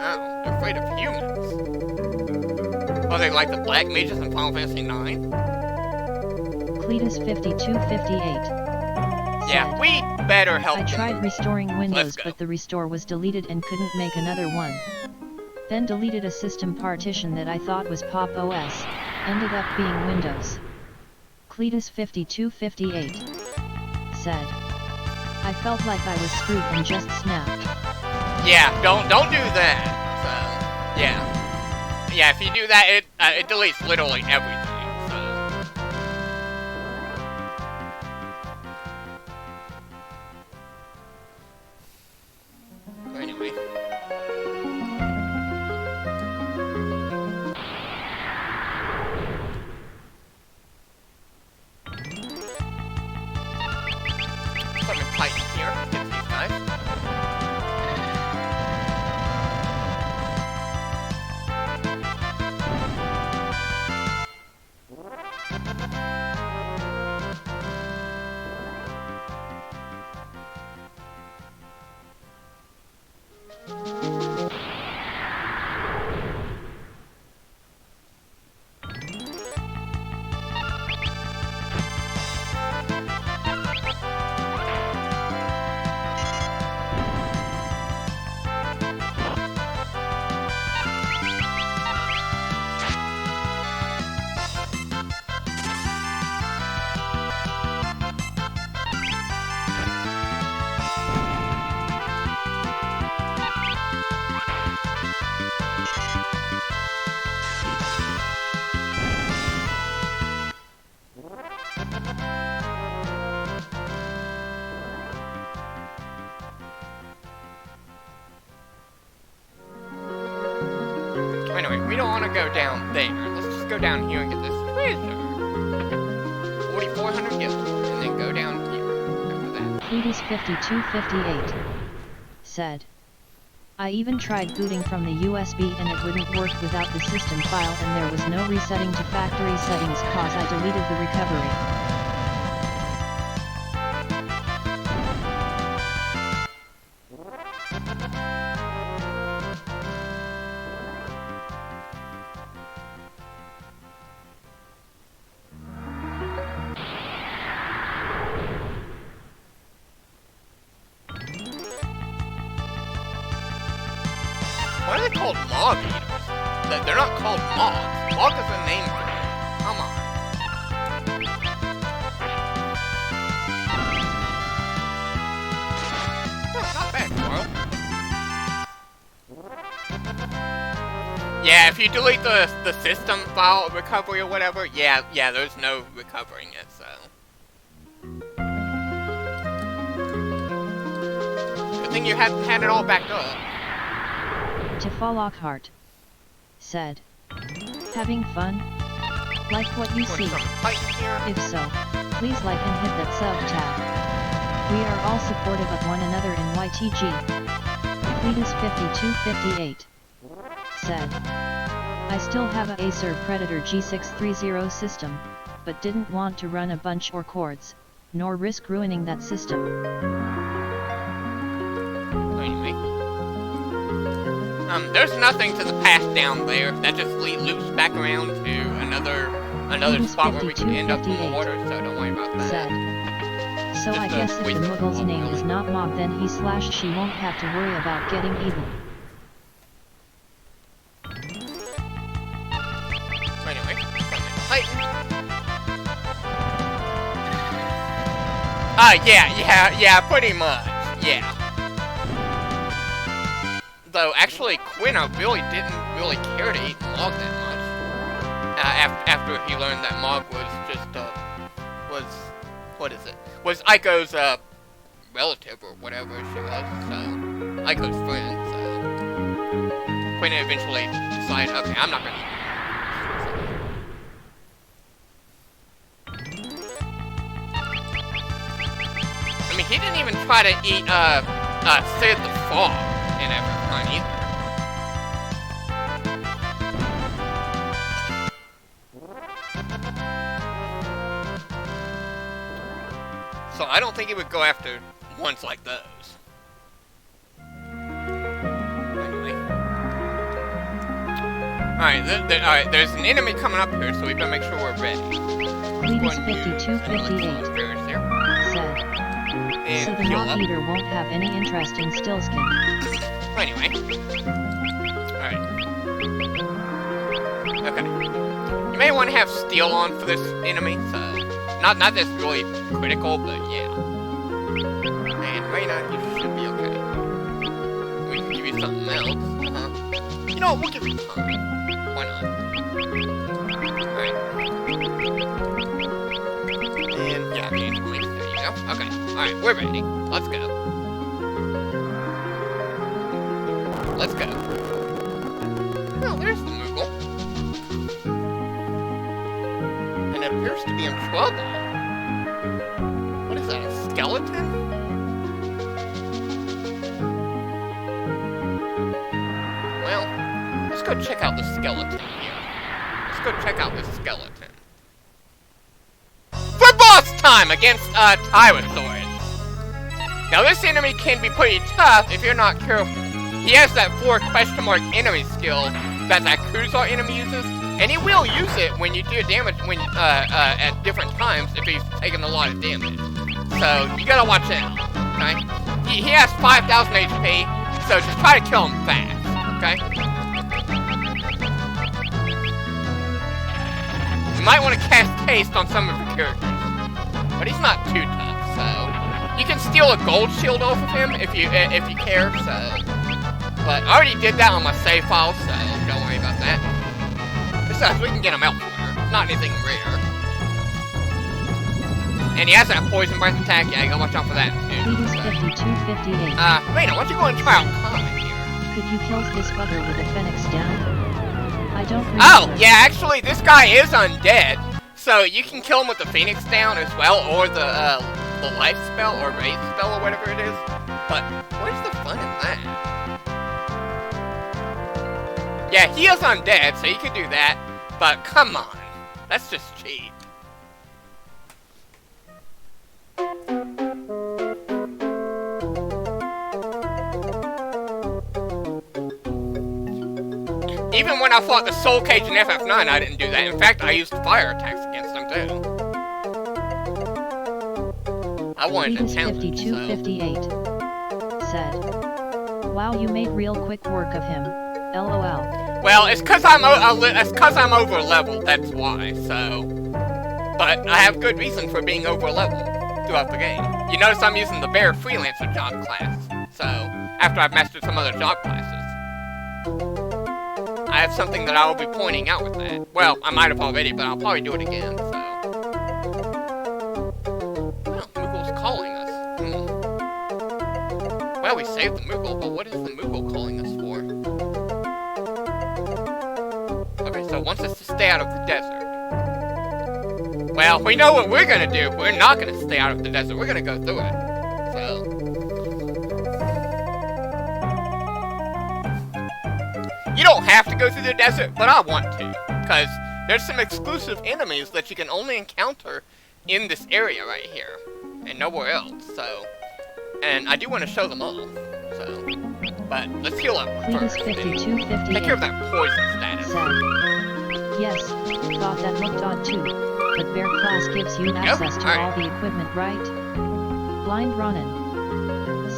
Oh, they're afraid of humans. Are they like the black mages in Final Fantasy IX? Cletus 5258. Yeah, we better help I them. tried restoring Windows, but the restore was deleted and couldn't make another one. Then deleted a system partition that I thought was Pop OS, ended up being Windows. Cletus 5258 said, I felt like I was screwed and just snapped. Yeah, don't do that. So, yeah. Yeah, if you do that, it deletes literally everything. Anyway. Something Titan here. Get these guys. Anyway, we don't want to go down there. Let's just go down here and get this treasure. 4,400 gil, and then go down here after that. Cletus 5258 said, I even tried booting from the USB and it wouldn't work without the system file, and there was no resetting to factory settings cause I deleted the recovery. Why are they called Mog Eaters? They're not called Mogs. Mog is a name for them. Come on. Oh, not bad, Coral. Yeah, if you delete the system file recovery or whatever, yeah, there's no recovering it, so. Good thing you had it all backed up. Lockhart said, having fun? Like what you see? If so, please like and hit that sub tab. We are all supportive of one another in YTG. Cletus 5258 said, I still have a Acer Predator G630 system, but didn't want to run a bunch or cords, nor risk ruining that system. Anyway. There's nothing to the path down there. That just loops back around to another spot where we can end up in the water, so don't worry about that. Said. So I guess if the Moogle's name is not Mog, then he/she won't have to worry about getting even. Anyway, Titan. Yeah, pretty much, yeah. Though, actually, Quinn really didn't care to eat Mog that much. After he learned that Mog was just, was Aiko's, relative or whatever she was, so, Aiko's friend, so. Quinn eventually decided, okay, I'm not gonna eat Mog. I mean, he didn't even try to eat, Sid the Frog. on you. So I don't think he would go after ones like those. Anyway. Alright, there's an enemy coming up here, so we better make sure we're ready. Cletus 5258 said, so the Moth Eater won't have any interest in Stillskin. Anyway. Alright. Okay. You may want to have steel on for this enemy, so... Not that's really critical, but yeah. And Reina, you should be okay. We can give you something else. You know what, we'll give you time. Why not? Alright. And yeah, there you go. Okay. Alright, we're ready. Let's go. Let's go. Oh, there's the Moogle. And it appears to be in trouble. What is that, a skeleton? Well, let's go check out the skeleton here. Let's go check out this skeleton. For boss time against Tyrosaurus. Now this enemy can be pretty tough if you're not careful. He has that 4 question mark enemy skill that Cruiser enemy uses, and he will use it when you do damage at different times if he's taking a lot of damage. So you gotta watch out, okay? He has 5,000 HP, so just try to kill him fast, okay? You might want to cast haste on some of your characters, but he's not too tough, so you can steal a gold shield off of him if you care, so. But I already did that on my save file, so don't worry about that. Besides, we can get him elsewhere. It's not anything rare. And he has that poison breath attack. Yeah, you gotta watch out for that too. Cletus 5258. Reina, why don't you go and try out Kain here? Could you kill this bugger with a phoenix down? I don't remember. Oh, yeah, actually, this guy is undead. So you can kill him with the phoenix down as well, or the life spell, or raise spell, or whatever it is. But where's the fun in that? Yeah, he is undead, so you could do that, but come on. That's just cheap. Even when I fought the Soul Cage in FF9, I didn't do that. In fact, I used fire attacks against them, too. I wanted to challenge, 5258 said, wow, you made real quick work of him. LOL. Well, it's cause I'm over leveled, that's why, so. But I have good reason for being over leveled throughout the game. You notice I'm using the Bear Freelancer job class, so, after I've mastered some other job classes. I have something that I will be pointing out with that. Well, I might have already, but I'll probably do it again, so. Well, Moogle's calling us. Well, we saved the Moogle, but what is the Moogle calling us for? Okay, so it wants us to stay out of the desert. Well, we know what we're gonna do. We're not gonna stay out of the desert. We're gonna go through it. So. You don't have to go through the desert, but I want to. Because there's some exclusive enemies that you can only encounter in this area right here. And nowhere else, so. And I do want to show them all. So. But let's heal up first. Take care of that poison status. Said, yes, thought that looked odd too. But Bear class gives you access to all the equipment, right? Blind Ronin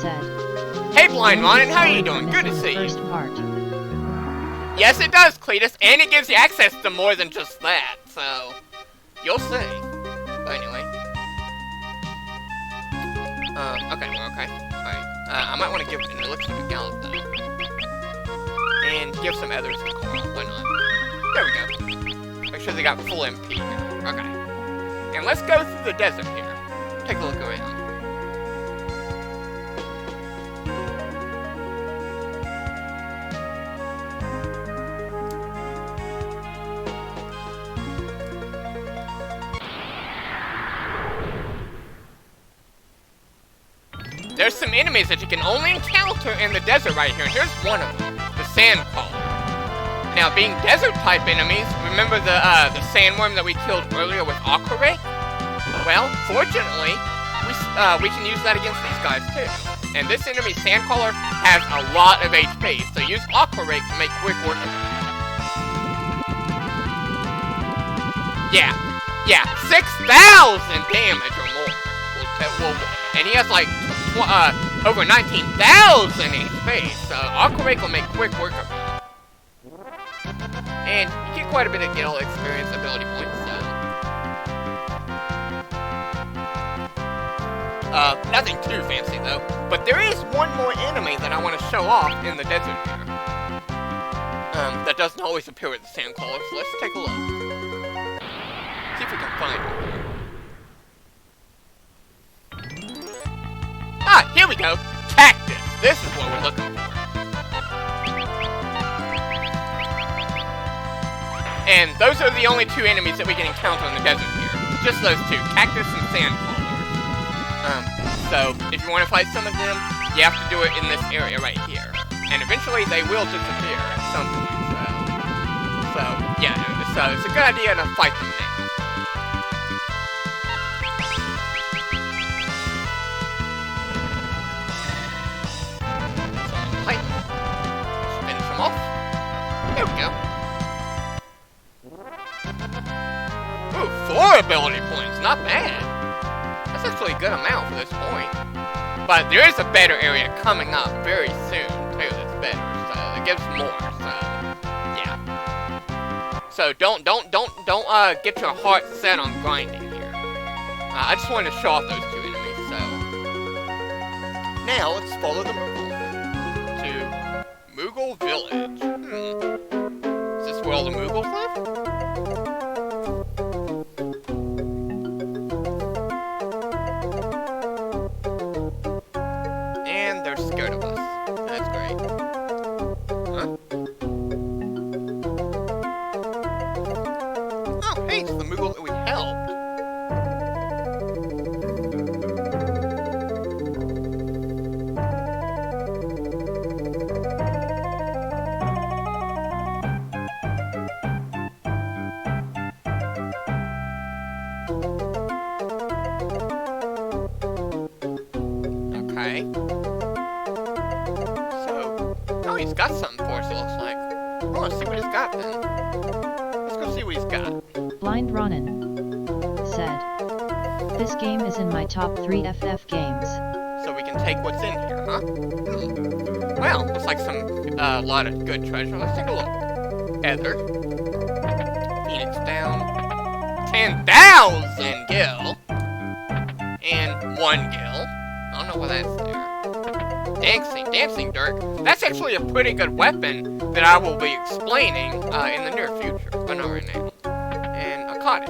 said. Hey Blind Ronin, how are you doing? Good to see you. Yes, it does, Cletus, and it gives you access to more than just that, so you'll see. But anyway. Okay, we're okay. Alright. I might want to give an elixir to Galuf, though. And give some others to Coral. Why not? There we go. Make sure they got full MP here. Okay. And let's go through the desert here. Take a look around. There's some enemies that you can only encounter encounter in the desert right here. And here's one of them, the sandcrawler. Now, being desert-type enemies, remember the sandworm that we killed earlier with Aquarake? Well, fortunately, we can use that against these guys too. And this enemy, Sandcrawler, has a lot of HP, so use Aquarake to make quick work of it. Yeah, 6,000 damage or more. And he has like over 19,000 HP, so Aquarake will make quick work of it. And you get quite a bit of Gil experience ability points, so. Nothing too fancy though. But there is one more enemy that I want to show off in the desert here. That doesn't always appear with the Sandcrawler, so let's take a look. See if we can find it. Ah, here we go! Cactus! This is what we're looking for. And those are the only two enemies that we can encounter in the desert here. Just those two, Cactus and Sandcrawlers. So, if you want to fight some of them, you have to do it in this area right here. And eventually they will disappear at some point, so yeah, so it's a good idea to fight them now. So, fight. Let's finish them off. There we go. Ooh, 4 ability points, not bad. That's actually a good amount for this point. But there is a better area coming up very soon, too, that's better, so it gives more, so yeah. So don't get your heart set on grinding here. I just wanted to show off those two enemies, so. Now let's follow the Moogle to Moogle Village. Is this where all the Moogles live? Scared of us. That's great. Huh? Oh, hey, it's the Moogle that we helped. Okay. He's got something for us, it looks like. Oh, let's see what he's got then. Let's go see what he's got. Blind Ronin said, "This game is in my top 3 FF games." So we can take what's in here, huh? Well, looks like a lot of good treasure. Let's take a look. Heather. Phoenix down. 10,000 gil. And 1 gil. I don't know why that's there. Dancing Dirk. That's actually a pretty good weapon that I will be explaining in the near future, but not right now. And a cottage.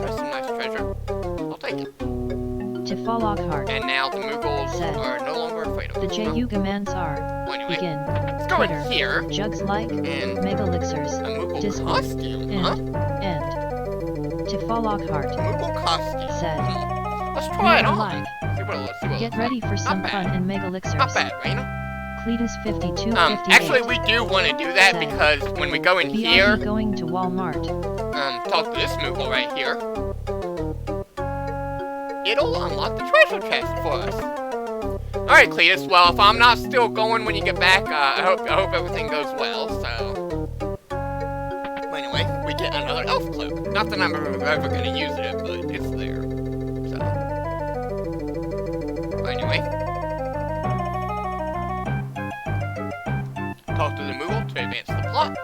That's some nice treasure. I'll take it. Tifalok And now the Moogles are no longer afraid of us. The Jayuga-Mansar. Well, anyway, Begin. let's go in here. Jugs like and Megalixirs. a Moogle Discord. costume, huh? And Tifalok Heart Moogle costume. said, Let's try it on. Like. Get ready for some fun in Megalixirs. Not bad, Reina. Cletus 52. Actually, we do want to do that because when we go in here, going to Walmart. Talk to this Moogle right here. It'll unlock the treasure chest for us. Alright, Cletus, well, if I'm not still going when you get back, I hope everything goes well, so. Well, anyway, we get another elf cloak. Not that I'm ever going to use it, but it's there. So. Well, anyway. Talk to the Moogle to advance the plot.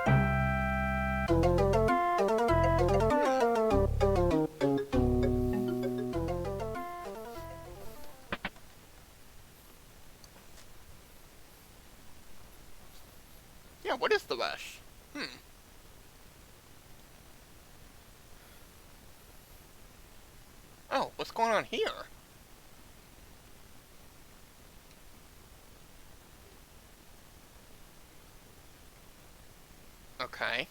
Yeah, what is the rush? Oh, what's going on here? Okay.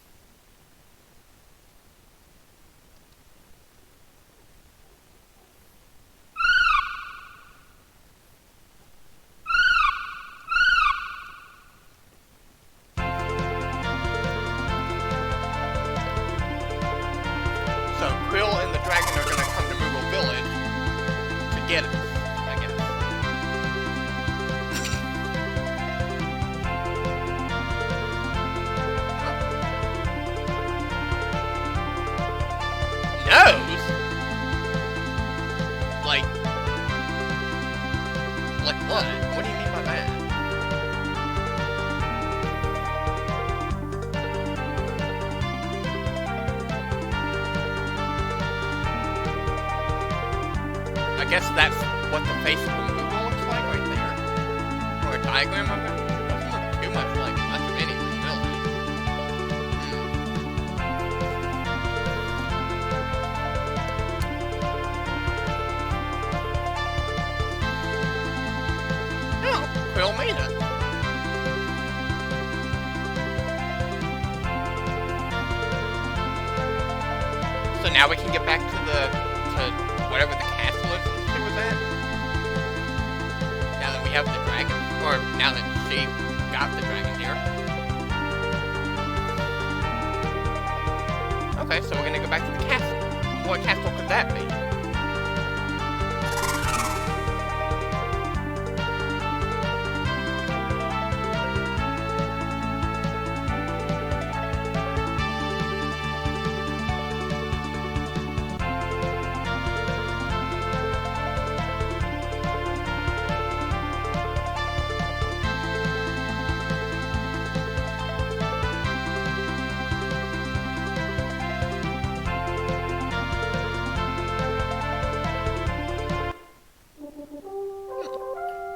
I guess that's what the face of the Google looks like right there. Or a diagram of it. Doesn't look too much like much of anything, really. Oh, Krile made it. So now we can get back to whatever the castle is that she was at. Now that we have the dragon, or now that she got the dragon here. Okay, so we're gonna go back to the castle. What castle could that be?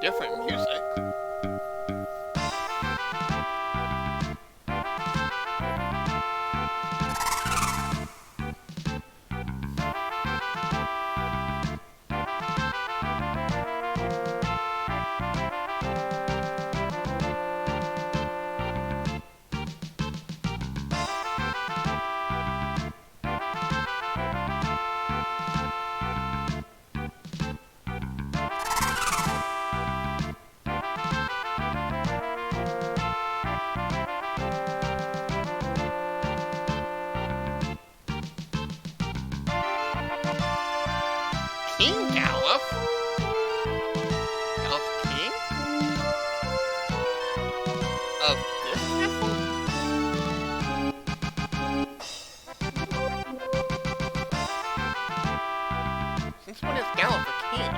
Different music. King Galuf? Galuf King? Of this castle? Since when is Galuf a king?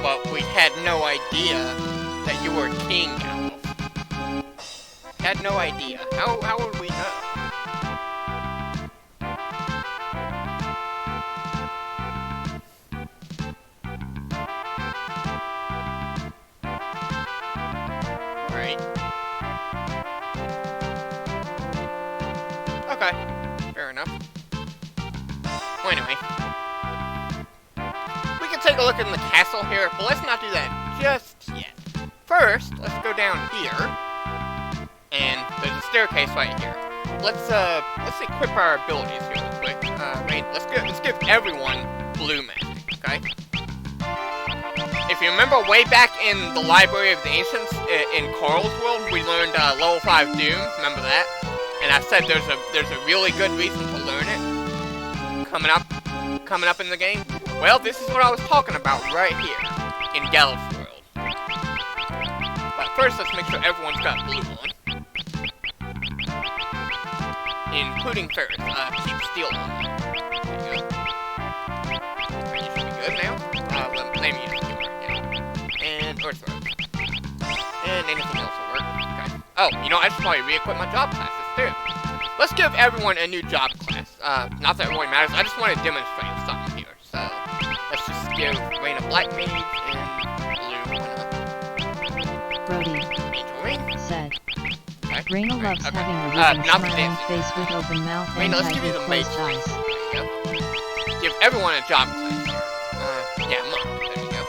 Well, we had no idea that you were King Galuf. Had no idea. How would we know? Right. Okay. Fair enough. Well, anyway. Take a look in the castle here, but let's not do that just yet. First, let's go down here, and there's a staircase right here. Let's equip our abilities here real quick. Let's give everyone blue magic, okay? If you remember way back in the Library of the Ancients in Carl's world, we learned level 5 Doom. Remember that? And I said there's a really good reason to learn it coming up in the game. Well, this is what I was talking about right here, in Galuf's world. But first, let's make sure everyone's got blue on. Including Faris. Keep steel on. There you go. Alright, you should be good now. Let me use the keyboard again. And Earth Road. And anything else will work. Okay. Oh, you know, I should probably re-equip my job classes, too. Let's give everyone a new job class. Not that it really matters, I just want to demonstrate something here. So, let's just give Reina Black Mage and Blue Brody Angel said. Okay. Reina loves Okay. having a wicked not the smiling dancing. face with open mouth Reina, and let's give you tight the with mage. closed eyes. There you go. Give everyone a job class here. Yeah, monk. There you go.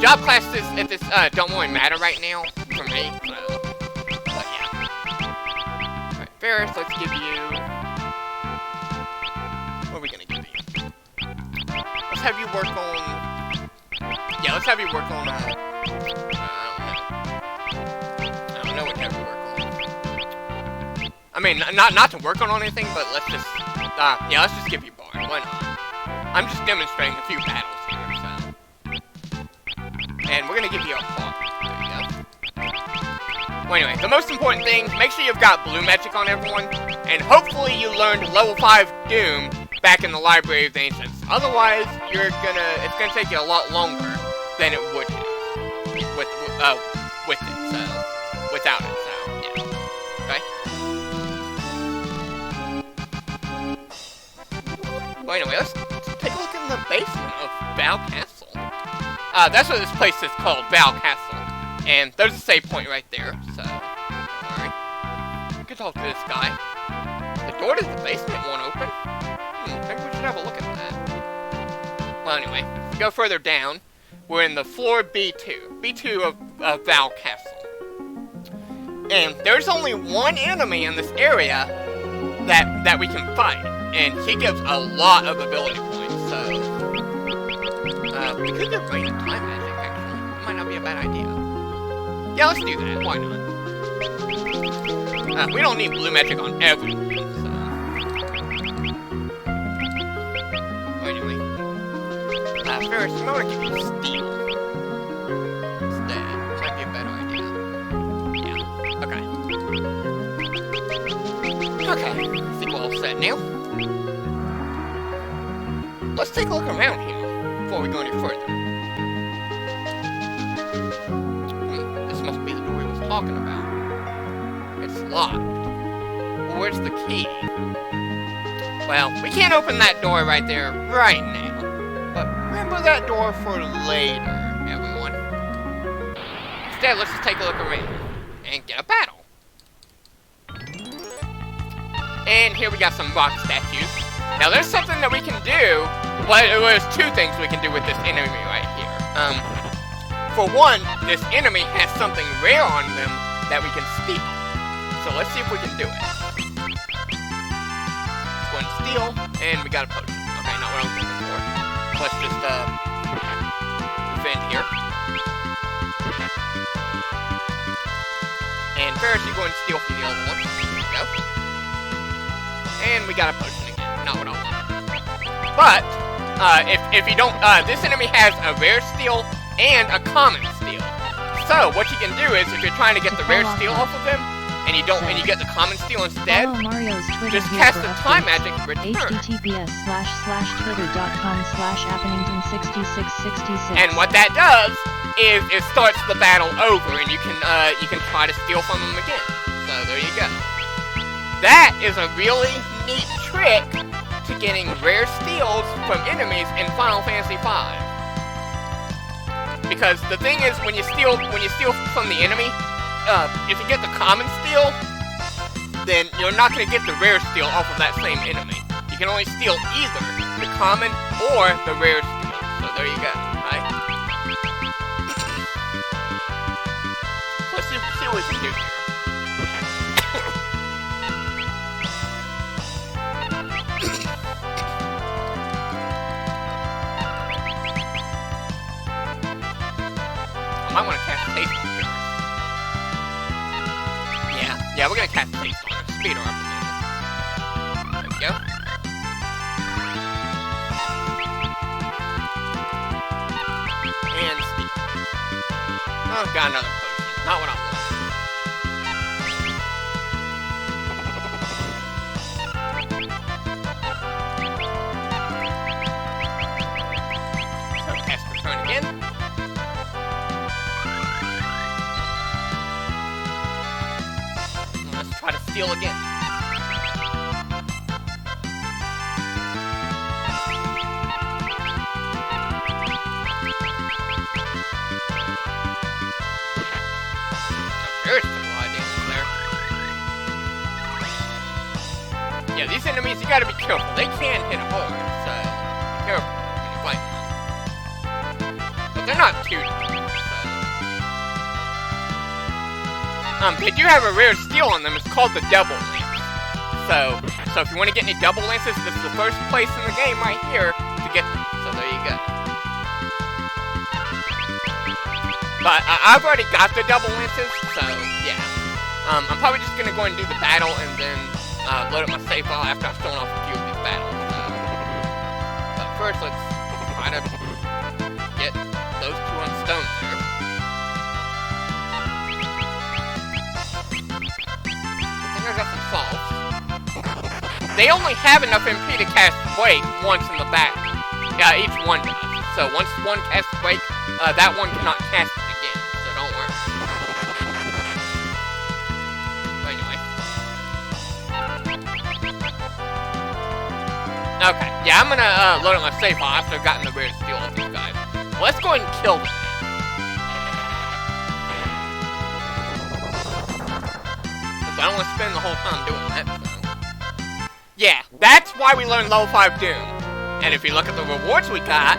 Job classes at this don't really matter right now for me. So, but yeah. Alright, Faris, let's give you. What are we gonna give you? Let's have you work on. Yeah, let's have you work on I mean, not to work on anything, but let's just, yeah, let's just give you bar. Why not? I'm just demonstrating a few battles here, so. And we're gonna give you a bar. There you go. Well, anyway, the most important thing, make sure you've got blue magic on everyone, and hopefully you learned level 5 Doom back in the Library of the Ancients. Otherwise, it's gonna take you a lot longer than it would with it, so, without it, so, yeah. Okay? Well, anyway, let's take a look in the basement of Val Castle. That's what this place is called, Val Castle. And there's a save point right there, so, don't worry. You can talk to this guy. The door to the basement won't open. Maybe we should have a look at that. Well, anyway, if you go further down, we're in the floor B2. B2 of Val Castle. And there's only one enemy in this area that we can fight. And he gives a lot of ability points, so... we could get Reina time magic, actually. It might not be a bad idea. Yeah, let's do that. Why not? We don't need blue magic on everything, so... Well, anyway. Ferris, I'm gonna give you steel. Instead. Might be a better idea. Yeah. Okay. Okay. I think we're all set now. Let's take a look around here before we go any further. This must be the door we was talking about. It's locked. Well, where's the key? Well, we can't open that door right there right now. But remember that door for later, everyone. Instead, let's just take a look around and get a battle. And here we got some rock statues. Now there's something that we can do. Well, there's two things we can do with this enemy right here. For one, this enemy has something rare on them that we can steal. So let's see if we can do it. Let's go and steal, and we got a potion. Okay, not what I was looking for. Let's just defend here. And Ferris, you go and steal from the other one. There we go. And we got a potion again. Not what I wanted. But if you don't, this enemy has a rare steal and a common steal. So what you can do is, if you're trying to get the rare steal off of him, and you get the common steal instead, just cast the time magic and return. https://twitter.com/appennington6666. And what that does is it starts the battle over, and you can try to steal from them again. So there you go. That is a really neat trick to getting rare steals from enemies in Final Fantasy V. Because the thing is, when you steal from the enemy, if you get the common steal, then you're not going to get the rare steal off of that same enemy. You can only steal either the common or the rare steal. So there you go. Right? So let's see what we can do here. I want to cast haste on her. Yeah, we're gonna cast haste on her. Speed her up a little. There we go. And speed. Oh, got another potion. Not what I want. So cast return again. Try to steal again. There's still a lot of damage there. Yeah, these enemies, you gotta be careful. They can hit hard, so be careful when you fight them. But they're not too deep. They do have a rare steal on them. It's called the double lance. So if you want to get any double lances, this is the first place in the game right here to get them. So there you go. But I've already got the double lances, so yeah. I'm probably just gonna go and do the battle and then load up my save file after I've thrown off a few of these battles. But first, let's try to get those two on stone there. I think I got some salts. They only have enough MP to cast Wake once in the battle. Yeah, each one does. So once one casts Wake, that one cannot cast it again. So don't worry. Okay, yeah, I'm gonna load up my save file after I've gotten the rare steel of these guys. Let's go ahead and kill them. Because I don't want to spend the whole time doing that, so. Yeah, that's why we learned level 5 Doom. And if you look at the rewards we got,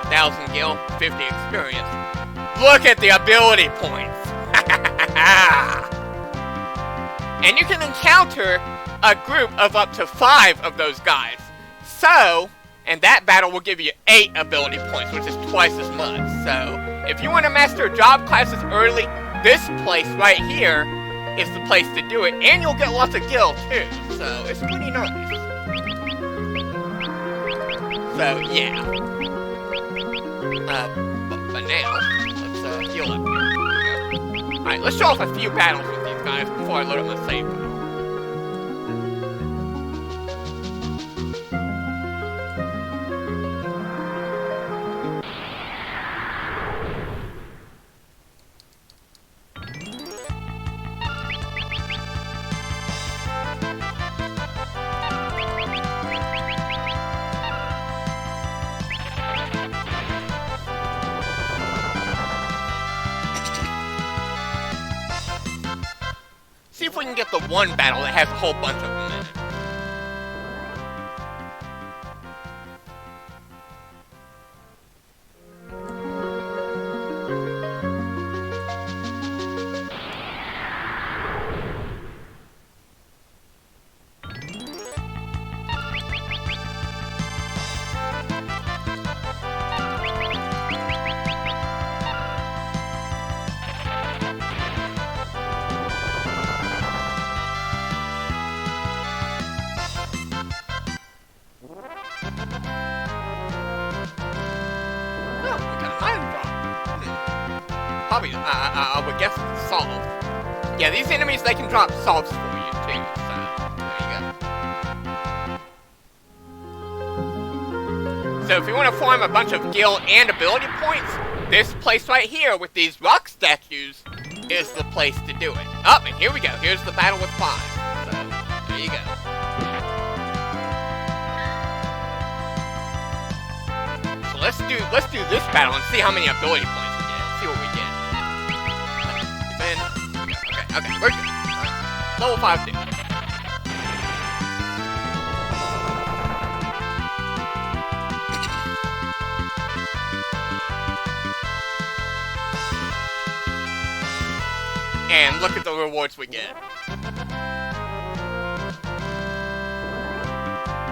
1,000 gil, 50 experience. Look at the ability points. And you can encounter a group of up to 5 of those guys. So, and that battle will give you 8 ability points, which is twice as much. So, if you want to master job classes early, this place right here is the place to do it. And you'll get lots of gil too. So, it's pretty nice. So, yeah. But now, let's heal up here. Alright, let's show off a few battles with these guys before I load up my save file. See if we can get the one battle that has a whole bunch of them in it. Probably, I would guess it's solve. Yeah, these enemies, they can drop solves for you, too, so there you go. So if you want to farm a bunch of gil and ability points, this place right here with these rock statues is the place to do it. Oh, and here we go. Here's the battle with 5. So, there you go. So let's do this battle and see how many ability points we get. See what we get. Okay, we're good. Alright. Level 5 Doom. And look at the rewards we get.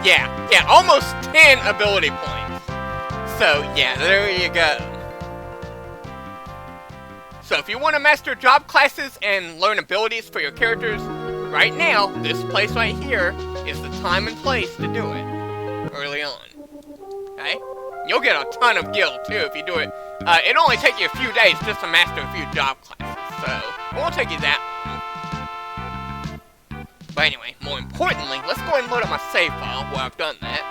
Yeah, almost 10 ability points. So, yeah, there you go. So if you want to master job classes and learn abilities for your characters, right now, this place right here is the time and place to do it. Early on. Okay? You'll get a ton of gil, too, if you do it. It'll only take you a few days just to master a few job classes, so it won't take you that long. But anyway, more importantly, let's go ahead and load up my save file where I've done that.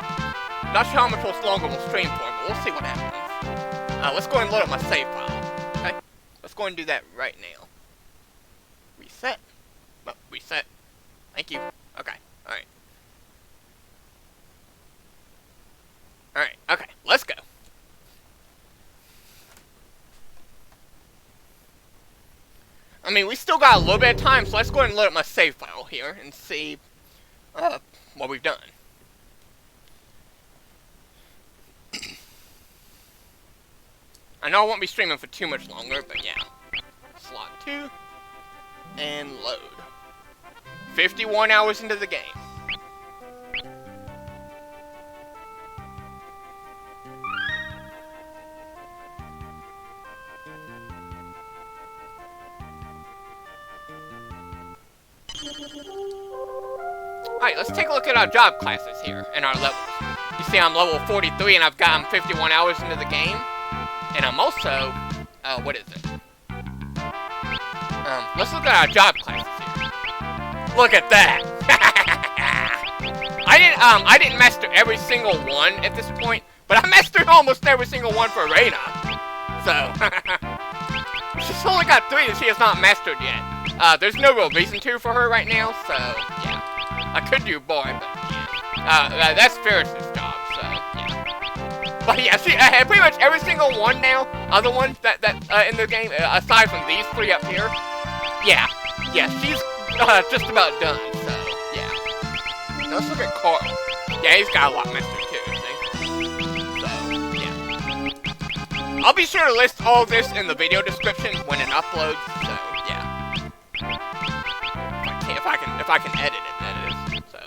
Not sure how much longer we'll stream for, but we'll see what happens. Let's go ahead and load up my save file. Let's go and do that right now. Reset. Oh, reset. Thank you. Okay. Alright. Alright. Okay. Let's go. I mean, we still got a little bit of time, so let's go ahead and load up my save file here and see what we've done. I know I won't be streaming for too much longer, but yeah. Slot 2. And load. 51 hours into the game. Alright, let's take a look at our job classes here and our levels. You see I'm level 43 and I've gotten 51 hours into the game. And I'm also, what is it? Let's look at our job classes here. Look at that! I didn't master every single one at this point, but I mastered almost every single one for Reina. So, she's only got 3 that she has not mastered yet. There's no real reason to for her right now, so, yeah. I could do boy, but, yeah. That's Faris' job, so, yeah. But, yeah, she, pretty much every single one now, other ones that in the game, aside from these 3 up here, yeah, she's, just about done, so, yeah. Now, let's look at Carl. Yeah, he's got a lot mastered, too, see? So, yeah. I'll be sure to list all of this in the video description when it uploads, so, yeah. If I can edit it, that is, so.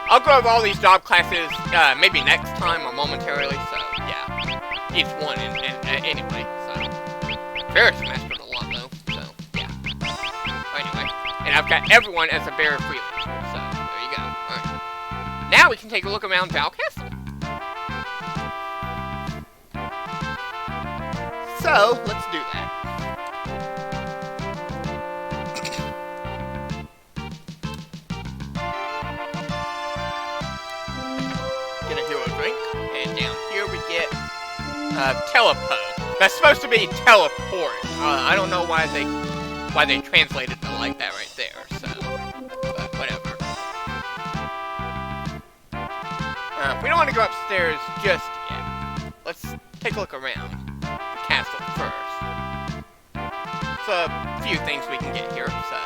I'll go over all these job classes, maybe next time or momentarily, so, yeah. Each one, anyway, so. Faris mastered a lot, though, so, yeah. Anyway, and I've got everyone as a bear freelancer, so, there you go. Alright. Now we can take a look around Val Castle. So, let's do that. Get a hero drink, and down here we get telepo. That's supposed to be teleport. I don't know why they translated it like that right there. So, but whatever. We don't want to go upstairs just yet. Let's take a look around the castle first. There's a few things we can get here. So,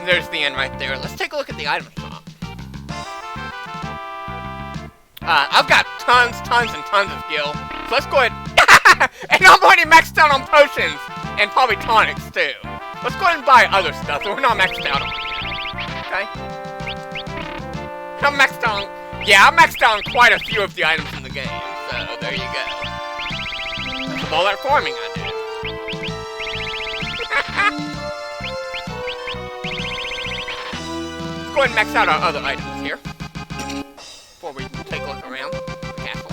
there's the end right there. Let's take a look at the item shop. I've got tons and tons of gil. So let's go ahead. And I'm already maxed out on potions and probably tonics too. Let's go ahead and buy other stuff that we're not maxed out on yet. Okay? I'm maxed out on, yeah, I'm maxed out on quite a few of the items in the game. So there you go. That's all that farming I did. Let's go ahead and max out our other items here. Before we take a look around the castle.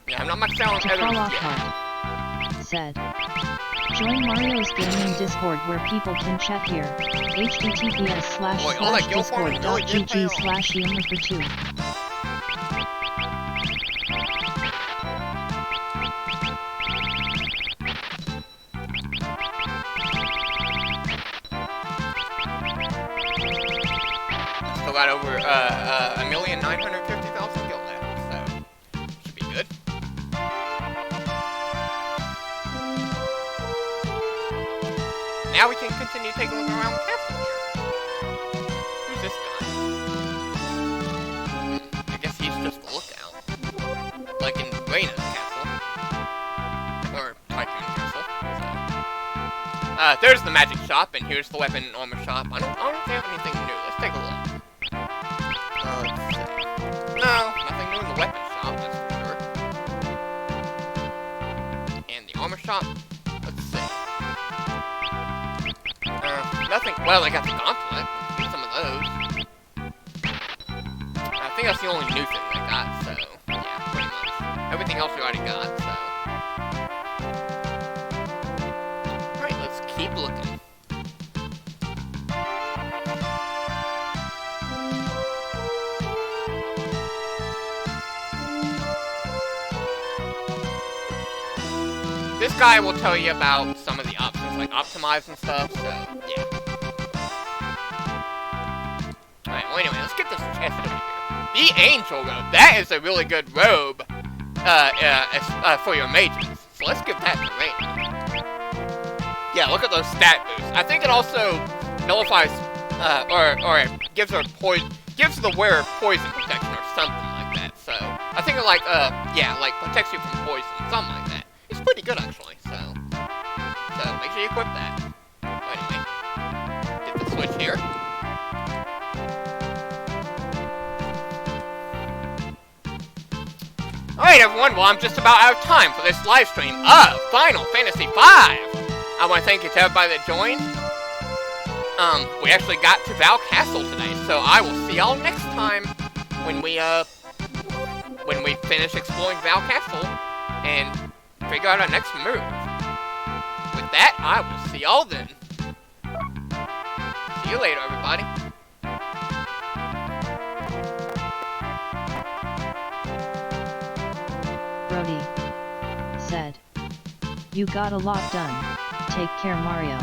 Yeah, I'm not maxed out on others yet. Said. Join Mario's gaming Discord where people can chat here. https://discord.gg/yummer2. Still got over 1,950,000 gil left, so should be good. Now we can continue taking a look around the castle here. Who's this guy? I guess he's just the lookout. Like in Reina's castle. Or Tycoon castle. So. There's the magic shop, and here's the weapon and armor shop. I don't know if they have anything new. Let's take a look. Let's see. No, nothing new in the weapon shop, that's for sure. And the armor shop? Let's see. Nothing. Well, I got the gauntlet. Some of those. I think that's the only new thing I got, so yeah, pretty much. Everything else we already got, so. Alright, let's keep looking. This guy will tell you about some of the options, like optimize and stuff, so, yeah. Alright, well anyway, let's get this chest over here. The Angel Robe, that is a really good robe, for your mages. So let's give that to Reina. Yeah, look at those stat boosts. I think it also nullifies, or gives her gives the wearer poison protection or something like that, so. I think it like, yeah, like protects you from poison, something like that. It's pretty good, actually, so make sure you equip that. Anyway, get the switch here. Alright, Alright everyone, well I'm just about out of time for this live stream of Final Fantasy V. I want to thank you to everybody that joined. We actually got to Val Castle today, so I will see y'all next time when we finish exploring Val Castle and figure out our next move. With that, I will see y'all then. See you later, everybody. Brody said, "You got a lot done. Take care, Mario."